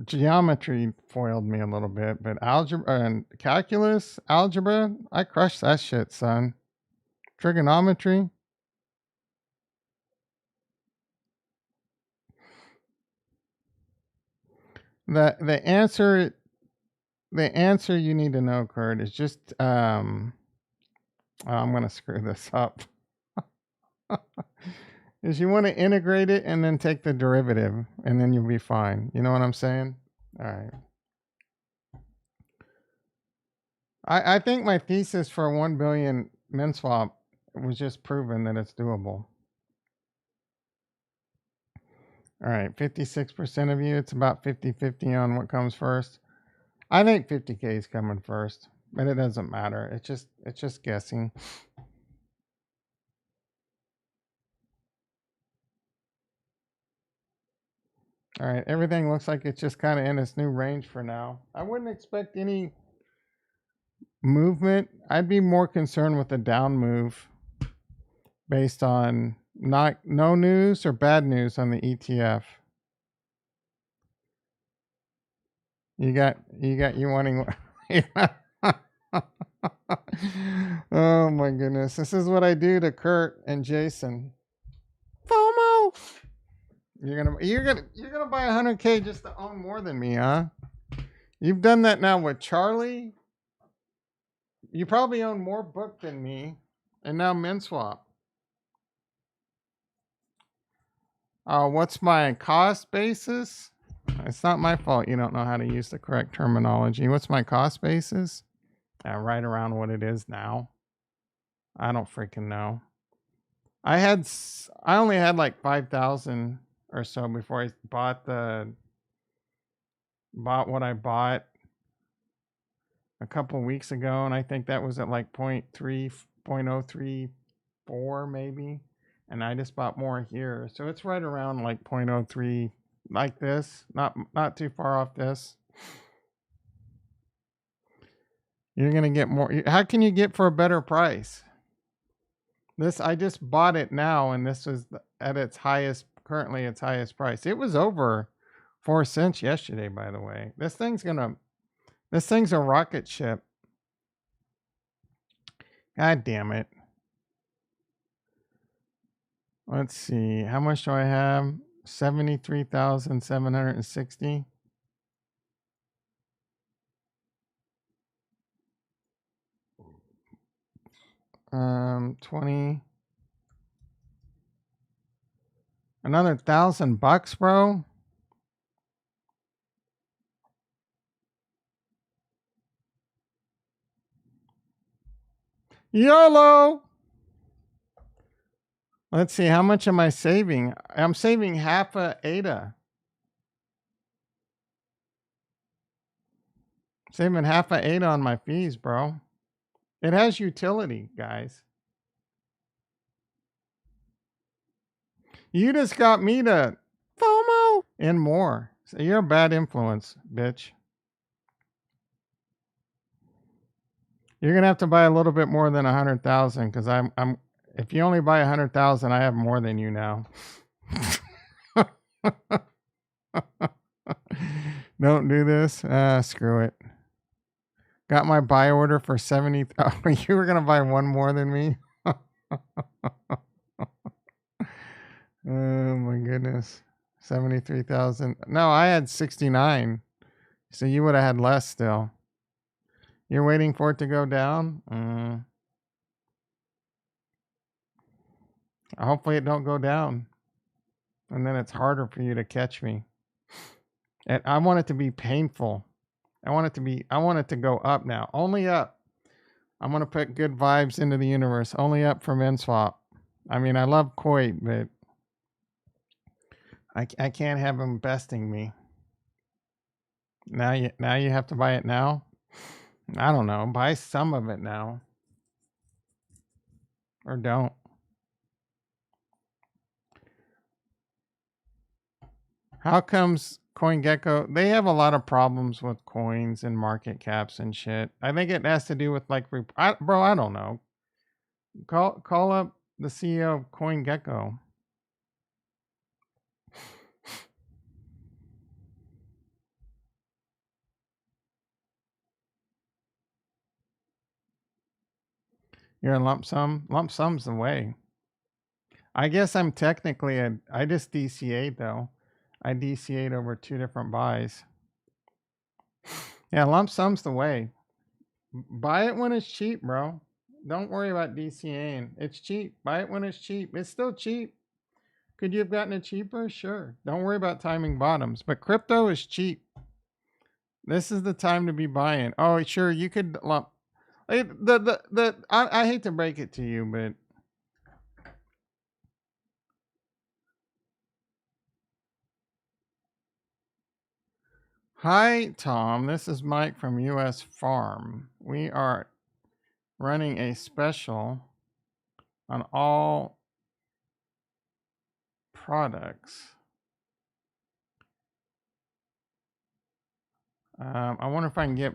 Geometry foiled me a little bit, but algebra and calculus, algebra, I crushed that shit, son. Trigonometry. The answer you need to know, Kurt, is just I'm gonna screw this up. Is you want to integrate it and then take the derivative, and then you'll be fine. You know what I'm saying? All right. I think my thesis for 1 billion MinSwap was just proven that it's doable. All right, 56% of you. It's about 50-50 on what comes first. I think 50K is coming first, but it doesn't matter. It's just guessing. All right, everything looks like it's just kind of in its new range for now. I wouldn't expect any movement. I'd be more concerned with a down move based on no news or bad news on the ETF. You wanting Oh my goodness. This is what I do to Kurt and Jason. FOMO. You're gonna buy 100K just to own more than me, huh? You've done that now with Charlie. You probably own more book than me, and now MinSwap. What's my cost basis? It's not my fault you don't know how to use the correct terminology. What's my cost basis? Right around what it is now. I don't freaking know. I only had like 5,000 or so before I bought what I bought a couple weeks ago, and I think that was at like 0.034 maybe, and I just bought more here, so it's right around like 0.03, like this, not too far off this. You're gonna get more. How can you get for a better price? This, I just bought it now, and this was at its highest, currently its highest price. It was over 4 cents yesterday, by the way. This thing's a rocket ship. God damn it. Let's see. How much do I have? 73,760. 20. Another $1,000, bro. YOLO. Let's see. How much am I saving? I'm saving half a ADA. Saving half a ADA on my fees, bro. It has utility, guys. You just got me to FOMO and more. So you're a bad influence, bitch. You're gonna have to buy a little bit more than 100,000 because I'm. If you only buy 100,000, I have more than you now. Don't do this. Screw it. Got my buy order for 70. Oh, you were gonna buy one more than me. Oh my goodness. 73,000. No, I had 69. So you would have had less still. You're waiting for it to go down? Hopefully it don't go down. And then it's harder for you to catch me. And I want it to be painful. I want it to go up now. Only up. I'm going to put good vibes into the universe. Only up from NSwap. I mean, I love Koi, but I can't have him besting me. Now you have to buy it now? I don't know. Buy some of it now. Or don't. How comes CoinGecko? They have a lot of problems with coins and market caps and shit. I think it has to do with like, bro, I don't know. Call up the CEO of CoinGecko. You're a lump sum? Lump sum's the way. I guess I'm technically I just DCA'd though. I DCA'd over 2 different buys. Yeah, lump sum's the way. Buy it when it's cheap, bro. Don't worry about DCAing. It's cheap. Buy it when it's cheap. It's still cheap. Could you have gotten it cheaper? Sure. Don't worry about timing bottoms. But crypto is cheap. This is the time to be buying. Oh, sure, you could lump. I hate to break it to you, but hi, Tom. This is Mike from US Farm. We are running a special on all products. I wonder if I can get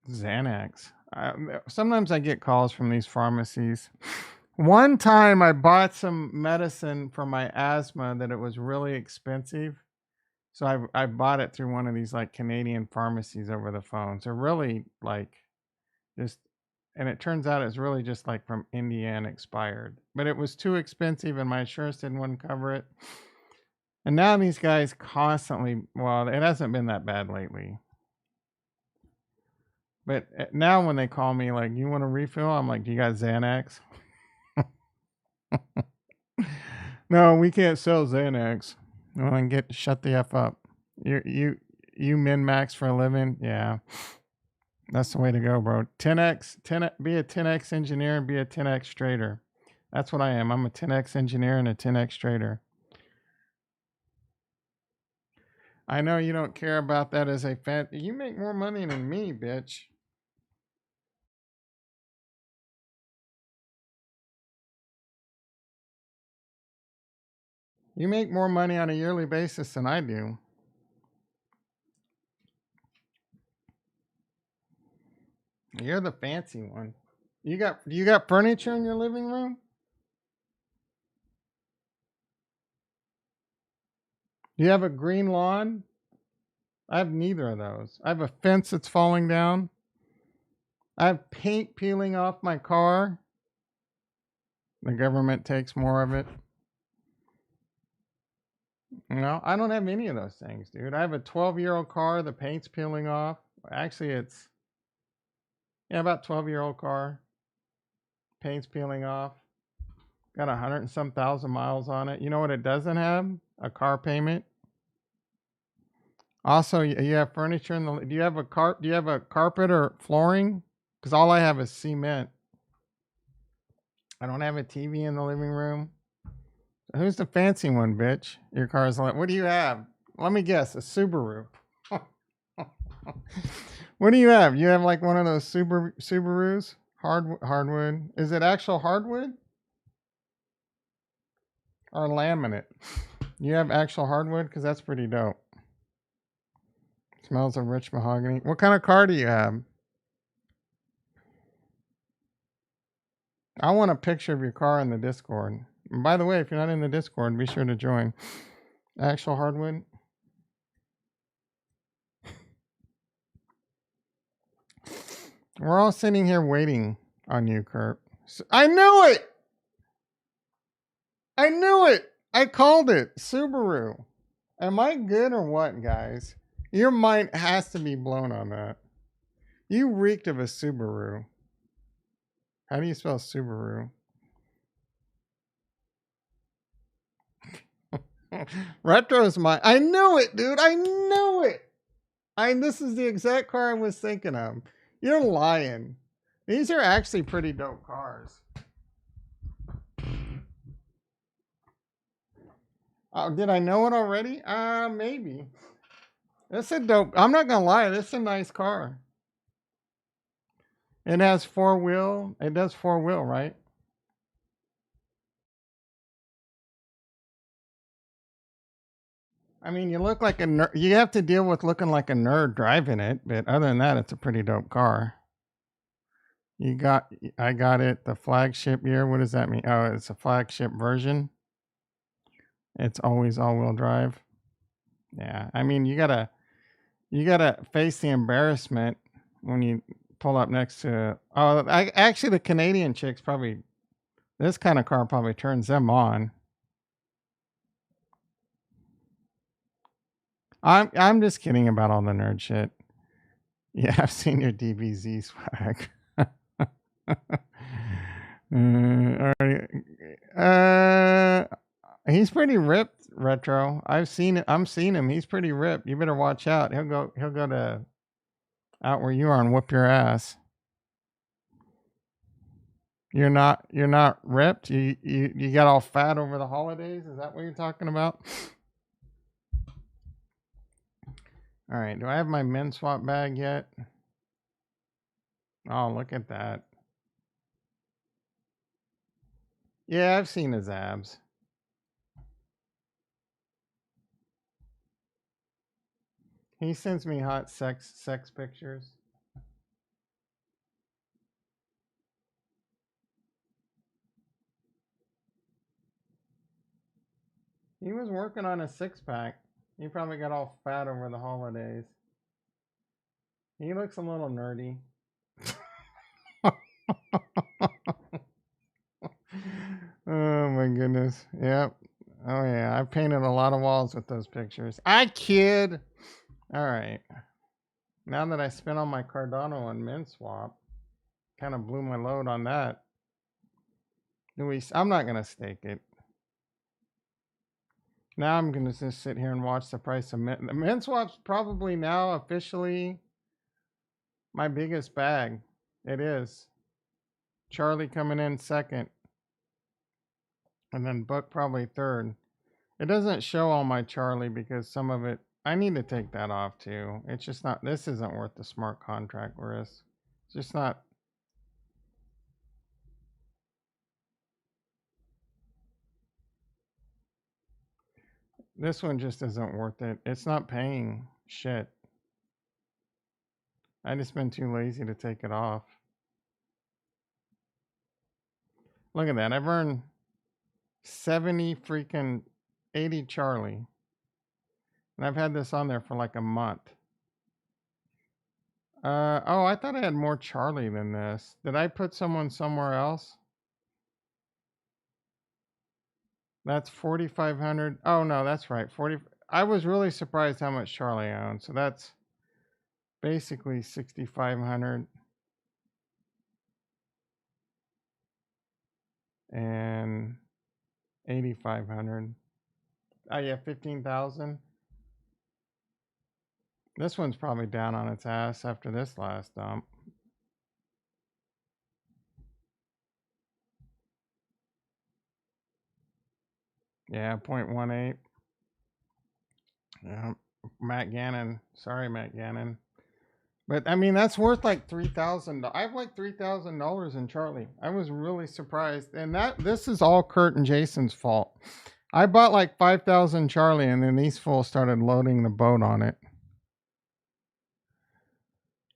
Xanax. Sometimes I get calls from these pharmacies. One time I bought some medicine for my asthma that it was really expensive. So I bought it through one of these like Canadian pharmacies over the phone. So really like just, and it turns out it's really just like from India and expired. But it was too expensive and my insurance didn't want to cover it. And now these guys constantly, well, it hasn't been that bad lately. But now when they call me like, you want a refill? I'm like, do you got Xanax? No, we can't sell Xanax. Well, then shut the F up. You min max for a living? Yeah. That's the way to go, bro. 10x, be a 10x engineer and be a 10x trader. That's what I am. I'm a 10x engineer and a 10x trader. I know you don't care about that as a fan. You make more money than me, bitch. You make more money on a yearly basis than I do. You're the fancy one. You got furniture in your living room? You have a green lawn? I have neither of those. I have a fence that's falling down. I have paint peeling off my car. The government takes more of it. No, I don't have any of those things, dude. I have a 12-year-old car. The paint's peeling off. Actually, it's about 12-year-old car. Paint's peeling off. Got 100 and some thousand miles on it. You know what it doesn't have? A car payment. Also, you have furniture in the. Do you have a carpet or flooring? Because all I have is cement. I don't have a TV in the living room. Who's the fancy one, bitch? Your car's like. What do you have? Let me guess. A Subaru. What do you have? You have like one of those Subarus? Hardwood. Is it actual hardwood? Or laminate? You have actual hardwood? Because that's pretty dope. Smells of rich mahogany. What kind of car do you have? I want a picture of your car in the Discord. And by the way, if you're not in the Discord, be sure to join. Actual hardwood. We're all sitting here waiting on you, Kurt. I knew it! I knew it! I called it. Subaru. Am I good or what, guys? Your mind has to be blown on that. You reeked of a Subaru. How do you spell Subaru? Retro's my. I knew it, dude. I knew it. This is the exact car I was thinking of. You're lying. These are actually pretty dope cars. Oh, did I know it already? Maybe. It's a dope. I'm not gonna lie. This is a nice car. It has 4-wheel. It does 4-wheel, right? I mean, you look like a nerd. You have to deal with looking like a nerd driving it, but other than that, it's a pretty dope car. I got it. The flagship year. What does that mean? Oh, it's a flagship version. It's always all-wheel drive. Yeah, I mean, you gotta face the embarrassment when you pull up next to. Oh, actually, the Canadian chicks probably. This kind of car probably turns them on. I'm just kidding about all the nerd shit. Yeah, I've seen your DBZ swag. He's pretty ripped, Retro. I've seen it. I'm seeing him. He's pretty ripped. You better watch out. He'll go to out where you are and whoop your ass. You're not ripped. You got all fat over the holidays. Is that what you're talking about? All right. Do I have my men swap bag yet? Oh, look at that. Yeah, I've seen his abs. He sends me hot sex pictures. He was working on a 6-pack. He probably got all fat over the holidays. He looks a little nerdy. Oh my goodness. Yep. Oh yeah. I painted a lot of walls with those pictures. I kid. All right. Now that I spent on my Cardano on MinSwap, kind of blew my load on that. I'm not gonna stake it. Now I'm gonna just sit here and watch the price of Mint. The MinSwap's probably now officially my biggest bag. It is. Charlie coming in second. And then Buck probably third. It doesn't show all my Charlie because some of it, I need to take that off too. It's just not, this isn't worth the smart contract risk. It's just not. This one just isn't worth it. It's not paying shit. I just been too lazy to take it off. Look at that. I've earned 70 freaking 80 Charlie. And I've had this on there for like a month. Oh, I thought I had more Charlie than this. Did I put someone somewhere else? That's 4,500. Oh no, that's right. 40. I was really surprised how much Charlie owned. So that's basically 6,500 and 8,500. Oh yeah, 15,000. This one's probably down on its ass after this last dump. Yeah, 0.18. Yeah, Matt Gannon. Sorry, Matt Gannon. But I mean, that's worth like $3,000. I have like $3,000 in Charlie. I was really surprised, and this is all Kurt and Jason's fault. I bought like 5,000 Charlie, and then these fools started loading the boat on it.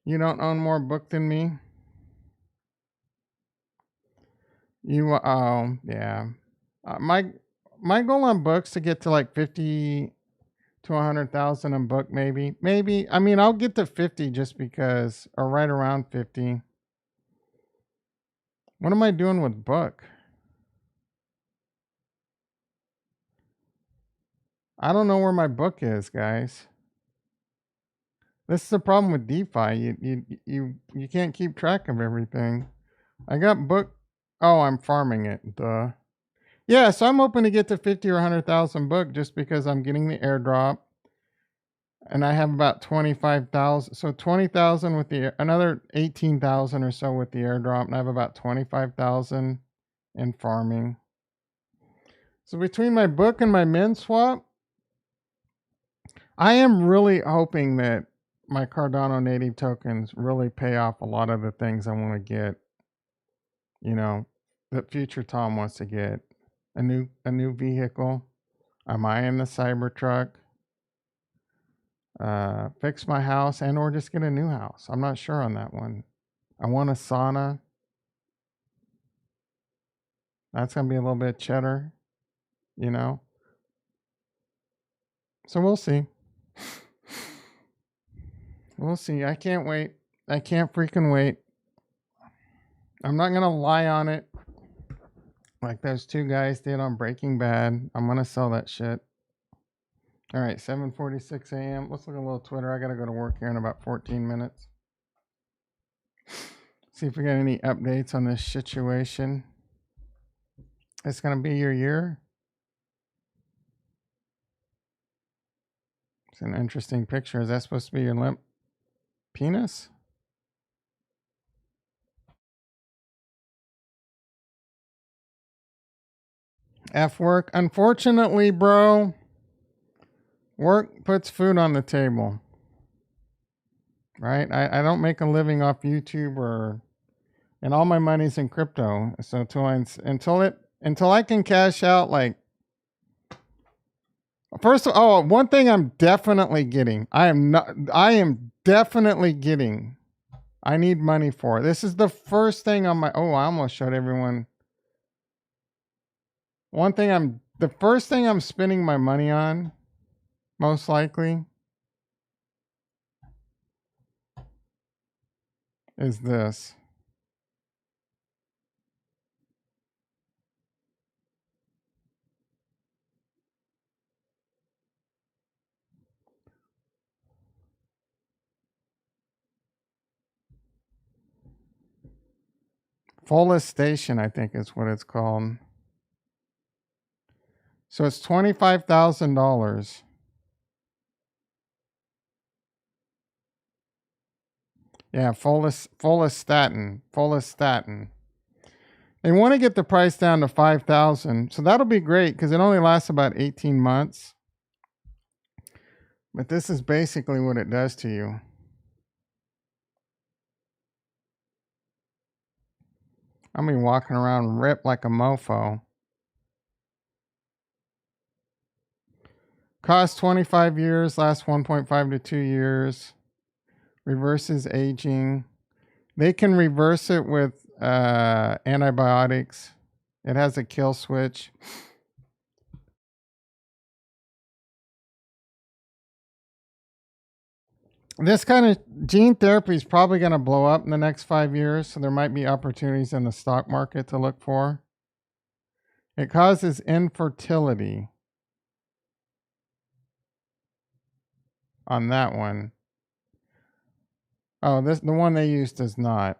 You don't own more book than me. You yeah. My goal on books to get to like 50 to 100,000 a book, maybe. I mean, I'll get to 50 just because, or right around 50. What am I doing with book? I don't know where my book is, guys. This is the problem with DeFi. You can't keep track of everything. I got book. Oh, I'm farming it. Duh. Yeah, so I'm hoping to get to 50 or 100,000 book just because I'm getting the airdrop. And I have about 25,000. So 20,000 with the another 18,000 or so with the airdrop, and I have about 25,000 in farming. So between my book and my min swap, I am really hoping that my Cardano native tokens really pay off a lot of the things I want to get. You know, that future Tom wants to get a new vehicle. Am I in the Cybertruck? Fix my house and or just get a new house. I'm not sure on that one. I want a sauna. That's gonna be a little bit cheddar, you know. So we'll see. We'll see. I can't wait. I can't freaking wait. I'm not gonna lie on it like those two guys did on Breaking Bad. I'm gonna sell that shit. All right, 7:46 a.m. Let's look at a little Twitter. I gotta go to work here in about 14 minutes. See if we got any updates on this situation. It's gonna be your year. It's an interesting picture. Is that supposed to be your limp penis? F work. Unfortunately, bro, work puts food on the table. Right? I don't make a living off YouTube and all my money's in crypto. So until I can cash out like first of all, one thing I'm definitely getting. I am definitely getting. I need money for it. This is the first thing on my I almost showed everyone. The first thing I'm spending my money on, most likely, is this. Fullest Station, I think is what it's called. So it's $25,000. Yeah, fullest statin. They want to get the price down to 5,000. So that'll be great because it only lasts about 18 months. But this is basically what it does to you. I'll be walking around ripped like a mofo. Cost 25 years, lasts 1.5 to 2 years. Reverses aging. They can reverse it with antibiotics. It has a kill switch. This kind of gene therapy is probably going to blow up in the next 5 years, so there might be opportunities in the stock market to look for. It causes infertility on that one. Oh, the one they used does not.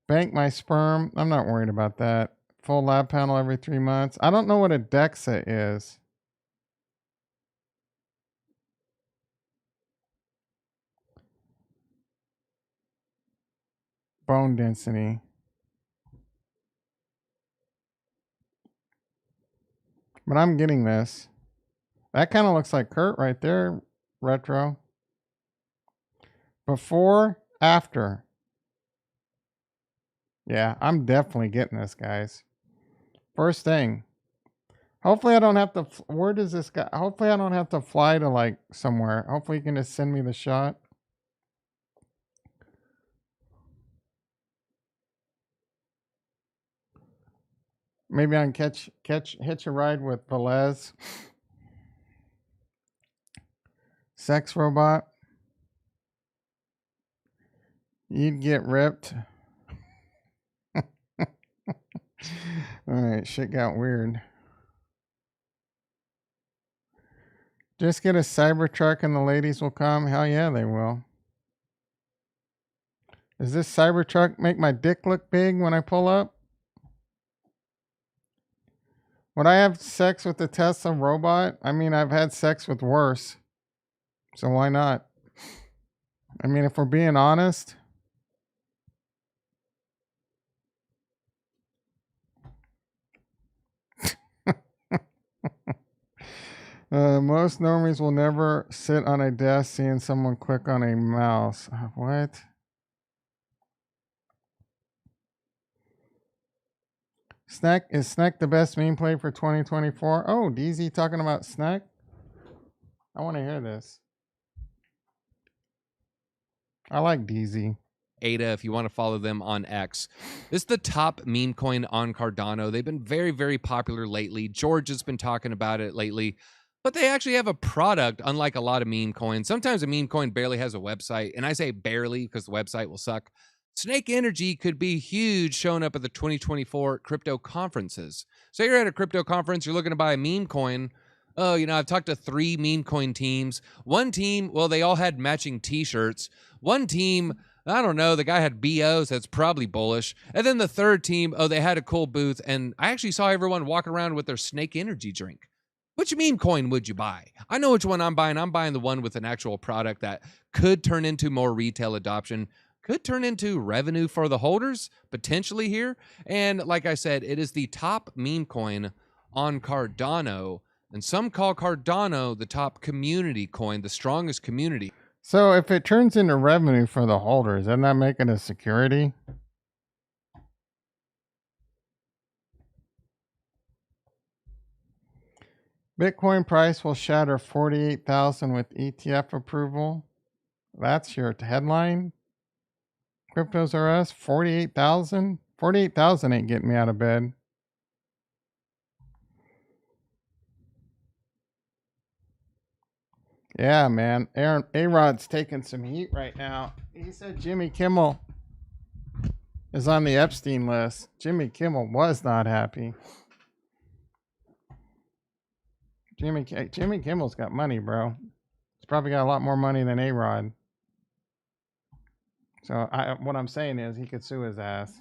Bank my sperm. I'm not worried about that. Full lab panel every 3 months. I don't know what a DEXA is. Bone density. But I'm getting this. That kind of looks like Kurt right there, retro. Before, after. Yeah, I'm definitely getting this, guys. First thing. Hopefully I don't have to, where does this guy, hopefully I don't have to fly to like somewhere. Hopefully you can just send me the shot. Maybe I can hitch a ride with Velez. Sex robot. You'd get ripped. Alright, shit got weird. Just get a Cybertruck and the ladies will come. Hell yeah, they will. Does this Cybertruck make my dick look big when I pull up? Would I have sex with the Tesla robot? I mean, I've had sex with worse. So why not? I mean, if we're being honest. Most normies will never sit on a desk seeing someone click on a mouse. What? Snack, is Snack the best meme play for 2024? Oh, DZ talking about Snack? I want to hear this. I like DZ. Ada, if you want to follow them on X. This is the top meme coin on Cardano. They've been very, very popular lately. George has been talking about it lately. But they actually have a product, unlike a lot of meme coins. Sometimes a meme coin barely has a website. And I say barely because the website will suck. Snake Energy could be huge showing up at the 2024 crypto conferences. So you're at a crypto conference, you're looking to buy a meme coin. Oh, you know, I've talked to 3 meme coin teams. One team, well, they all had matching t-shirts. One team, I don't know, the guy had BOs, that's probably bullish. And then the third team, oh, they had a cool booth. And I actually saw everyone walk around with their Snake Energy drink. Which meme coin would you buy? I know which one I'm buying. I'm buying the one with an actual product that could turn into more retail adoption, could turn into revenue for the holders, potentially here. And like I said, it is the top meme coin on Cardano. And some call Cardano the top community coin, the strongest community. So if it turns into revenue for the holders, doesn't that make it a security? Bitcoin price will shatter 48,000 with ETF approval. That's your headline. Cryptos R Us, 48,000? 48,000 ain't getting me out of bed. Yeah, man. A-Rod's taking some heat right now. He said Jimmy Kimmel is on the Epstein list. Jimmy Kimmel was not happy. Jimmy Kimmel's got money, bro. He's probably got a lot more money than A-Rod. So what I'm saying is he could sue his ass.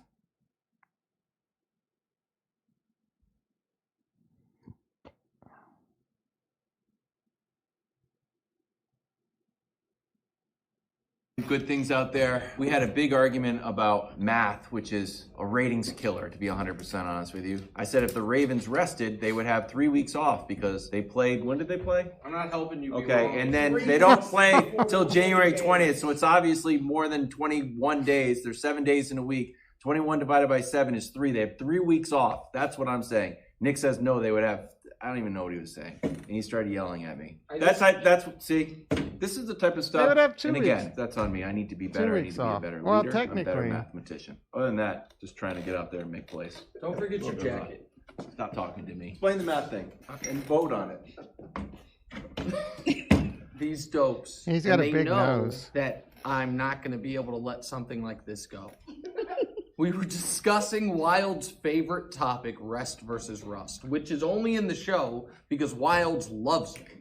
Good things out there. We had a big argument about math, which is a ratings killer, to be 100% honest with you. I said if the Ravens rested, they would have 3 weeks off because they played, when did they play? I'm not helping you. Okay, and then they don't play till January 20th, so it's obviously more than 21 days. There's 7 days in a week. 21 divided by 7 is 3. They have 3 weeks off. That's what I'm saying. Nick says no, they would have, I don't even know what he was saying. And he started yelling at me. See, this is the type of stuff. They would have 2 and weeks. again, that's on me. I need to be better. I need to be a better leader. Well, I'm a technically. better mathematician. Other than that, just trying to get out there and make plays. Don't forget your jacket. Stop talking to me. Explain the math thing and vote on it. these dopes. He's got and a they big know nose. that I'm not going to be able to let something like this go. We were discussing Wild's favorite topic, rest versus rust, which is only in the show because Wilds loves it.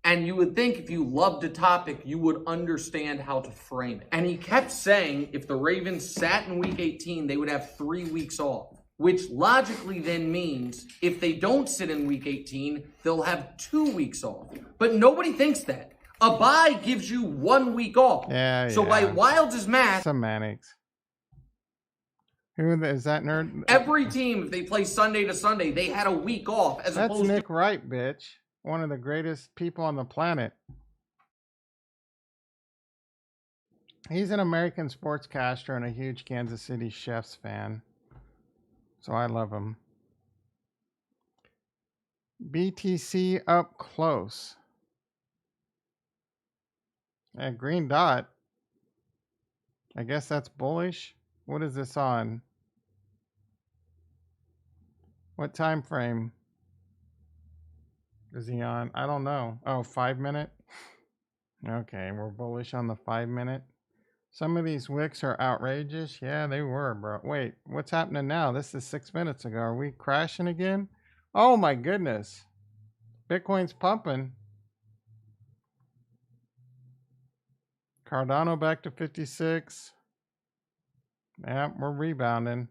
And you would think if you loved a topic, you would understand how to frame it. And he kept saying if the Ravens sat in week 18, they would have 3 weeks off, which logically then means if they don't sit in week 18, they'll have 2 weeks off. But nobody thinks that. A bye gives you 1 week off. Yeah, so by Wilds' math, semantics. Who is that nerd? every team, if they play Sunday to Sunday, they had a week off. As That's opposed Nick Wright, bitch. One of the greatest people on the planet. He's an American sportscaster and a huge Kansas City Chiefs fan. So I love him. BTC up close. A green dot. I guess that's bullish. What is this on? What time frame is he on? I don't know. Oh, 5 minute? Okay, we're bullish on the 5 minute. Some of these wicks are outrageous. Yeah, they were, bro. Wait, what's happening now? This is 6 minutes ago. Are we crashing again? Oh my goodness. Bitcoin's pumping. Cardano back to 56. Yeah, we're rebounding.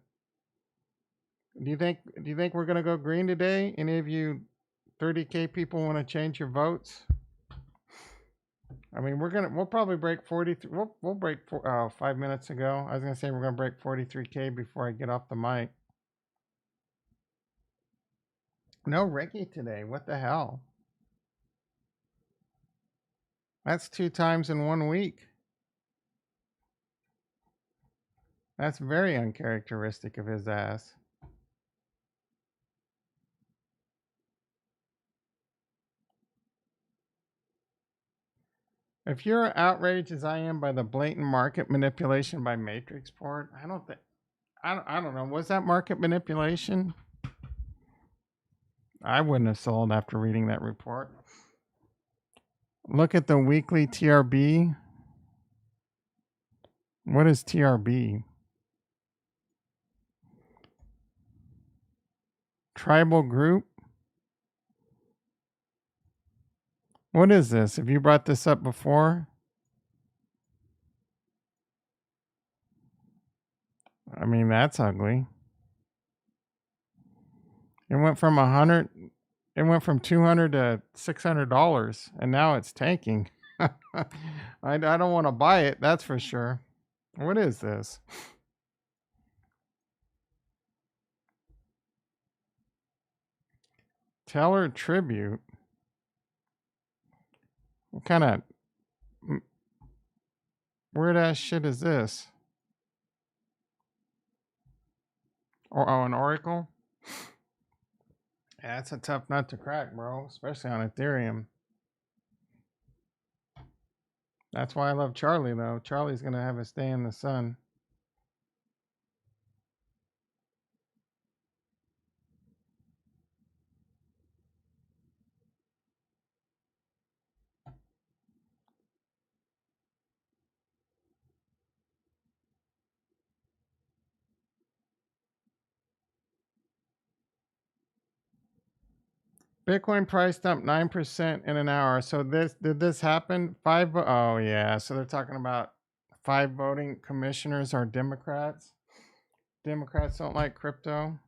Do you think we're gonna go green today? Any of you 30K people want to change your votes? I mean, we'll probably break 43. We'll break 5 minutes ago. I was gonna say we're gonna break 43K before I get off the mic. No Ricky today. What the hell? That's 2 times in 1 week. That's very uncharacteristic of his ass. If you're outraged as I am by the blatant market manipulation by Matrixport, I don't know. Was that market manipulation? I wouldn't have sold after reading that report. Look at the weekly TRB. What is TRB? Tribal group. What is this? Have you brought this up before? I mean, that's ugly. It went from $200 to $600, and now it's tanking. I don't want to buy it, that's for sure. What is this? Teller tribute. What kind of weird ass shit is this? Oh, an oracle? Yeah, it's a tough nut to crack, bro, especially on Ethereum. That's why I love Charlie, though. Charlie's gonna have his day in the sun. Bitcoin price dumped 9% in an hour. So did this happen? Oh yeah. So they're talking about 5 voting commissioners are Democrats. Democrats don't like crypto.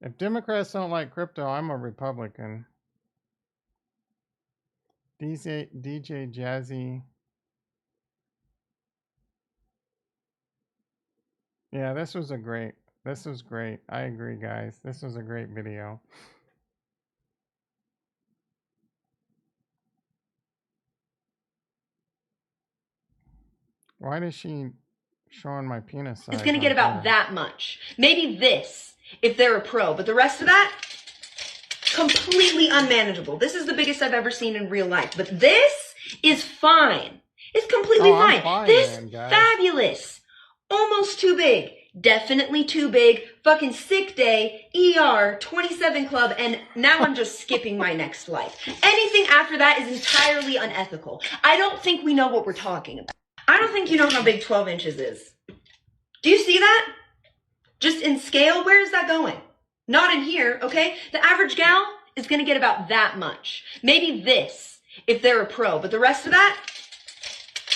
If Democrats don't like crypto, I'm a Republican. DJ Jazzy. Yeah, this was great. I agree, guys. This was a great video. Why is she showing my penis size? It's going to get about that much. Maybe this, if they're a pro. But the rest of that, completely unmanageable. This is the biggest I've ever seen in real life. But this is fine. It's completely fine. This, fabulous. Almost too big. definitely too big, fucking sick day, ER, 27 club, and now I'm just skipping my next life. Anything after that is entirely unethical. I don't think we know what we're talking about. I don't think you know how big 12 inches is. Do you see that? Just in scale, where is that going? Not in here, okay? The average gal is gonna get about that much. Maybe this, if they're a pro, but the rest of that,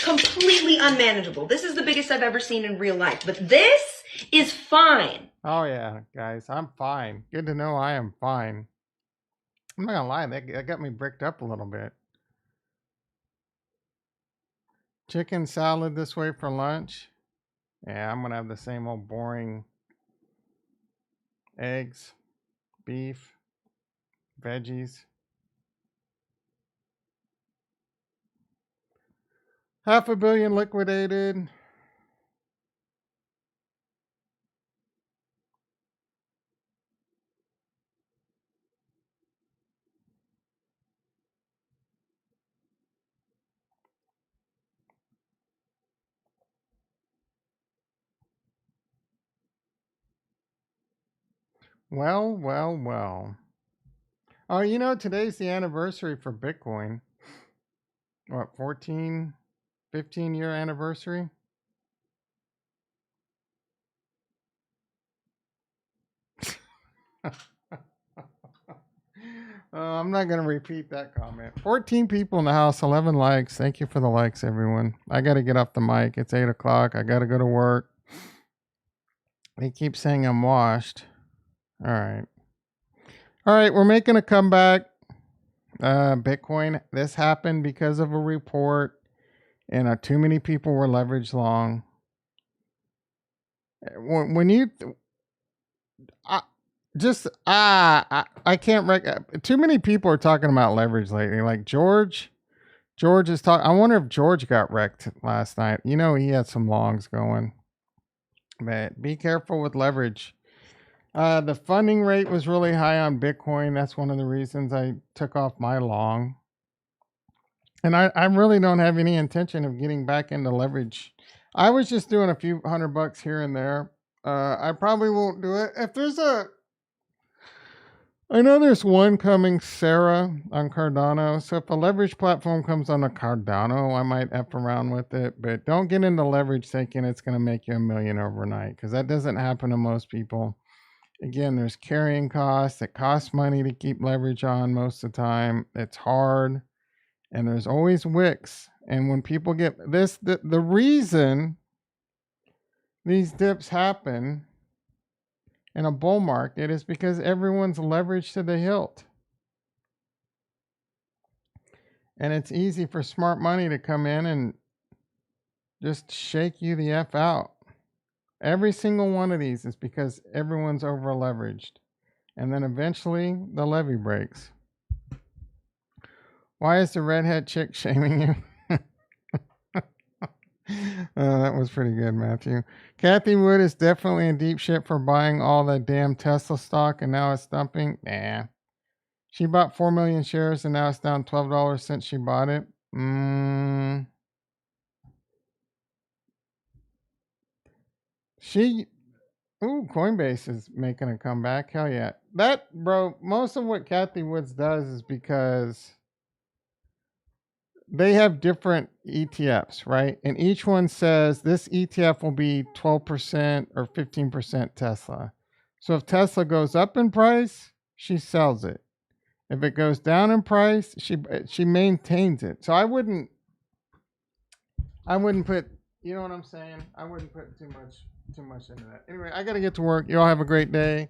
completely unmanageable. This is the biggest I've ever seen in real life, but this is fine. Oh yeah, guys, I'm fine. Good to know I am fine. I'm not gonna lie, that got me bricked up a little bit. Chicken salad this way for lunch. Yeah, I'm gonna have the same old boring eggs, beef, veggies. $500 million liquidated. Well. Oh, you know, today's the anniversary for Bitcoin. What, 14, 15-year anniversary? I'm not going to repeat that comment. 14 people in the house, 11 likes. Thank you for the likes, everyone. I got to get off the mic. It's 8 o'clock. I got to go to work. They keep saying I'm washed. All right, we're making a comeback. Bitcoin, this happened because of a report, and too many people were leveraged long. When you I can't too many people are talking about leverage lately. Like George is talking. I wonder if George got wrecked last night. You know, he had some longs going. But be careful with leverage. The funding rate was really high on Bitcoin. That's one of the reasons I took off my long. And I really don't have any intention of getting back into leverage. I was just doing a few $100 here and there. I probably won't do it. If there's I know there's one coming, Sarah, on Cardano. So if a leverage platform comes on a Cardano, I might F around with it. But don't get into leverage thinking it's going to make you $1 million overnight, because that doesn't happen to most people. Again, there's carrying costs. It costs money to keep leverage on most of the time. It's hard. And there's always wicks. And when people get this, the reason these dips happen in a bull market is because everyone's leveraged to the hilt. And it's easy for smart money to come in and just shake you the F out. Every single one of these is because everyone's over leveraged. And then eventually the levee breaks. Why is the redhead chick shaming you? That was pretty good, Matthew. Kathy Wood is definitely in deep shit for buying all that damn Tesla stock and now it's dumping. Nah. She bought 4 million shares and now it's down $12 since she bought it. Coinbase is making a comeback. Hell yeah. That, bro, most of what Kathy Woods does is because they have different ETFs, right? And each one says this ETF will be 12% or 15% Tesla. So if Tesla goes up in price, she sells it. If it goes down in price, she maintains it. So I wouldn't put, you know what I'm saying? I wouldn't put too much into that. Anyway, I got to get to work. You all have a great day.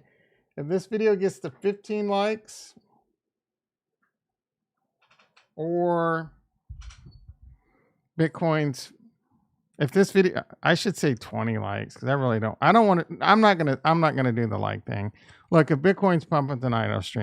If this video gets to 15 likes or Bitcoin's, if this video, I should say 20 likes, because I'm not going to do the like thing. Look, if Bitcoin's pumping tonight, I'll stream.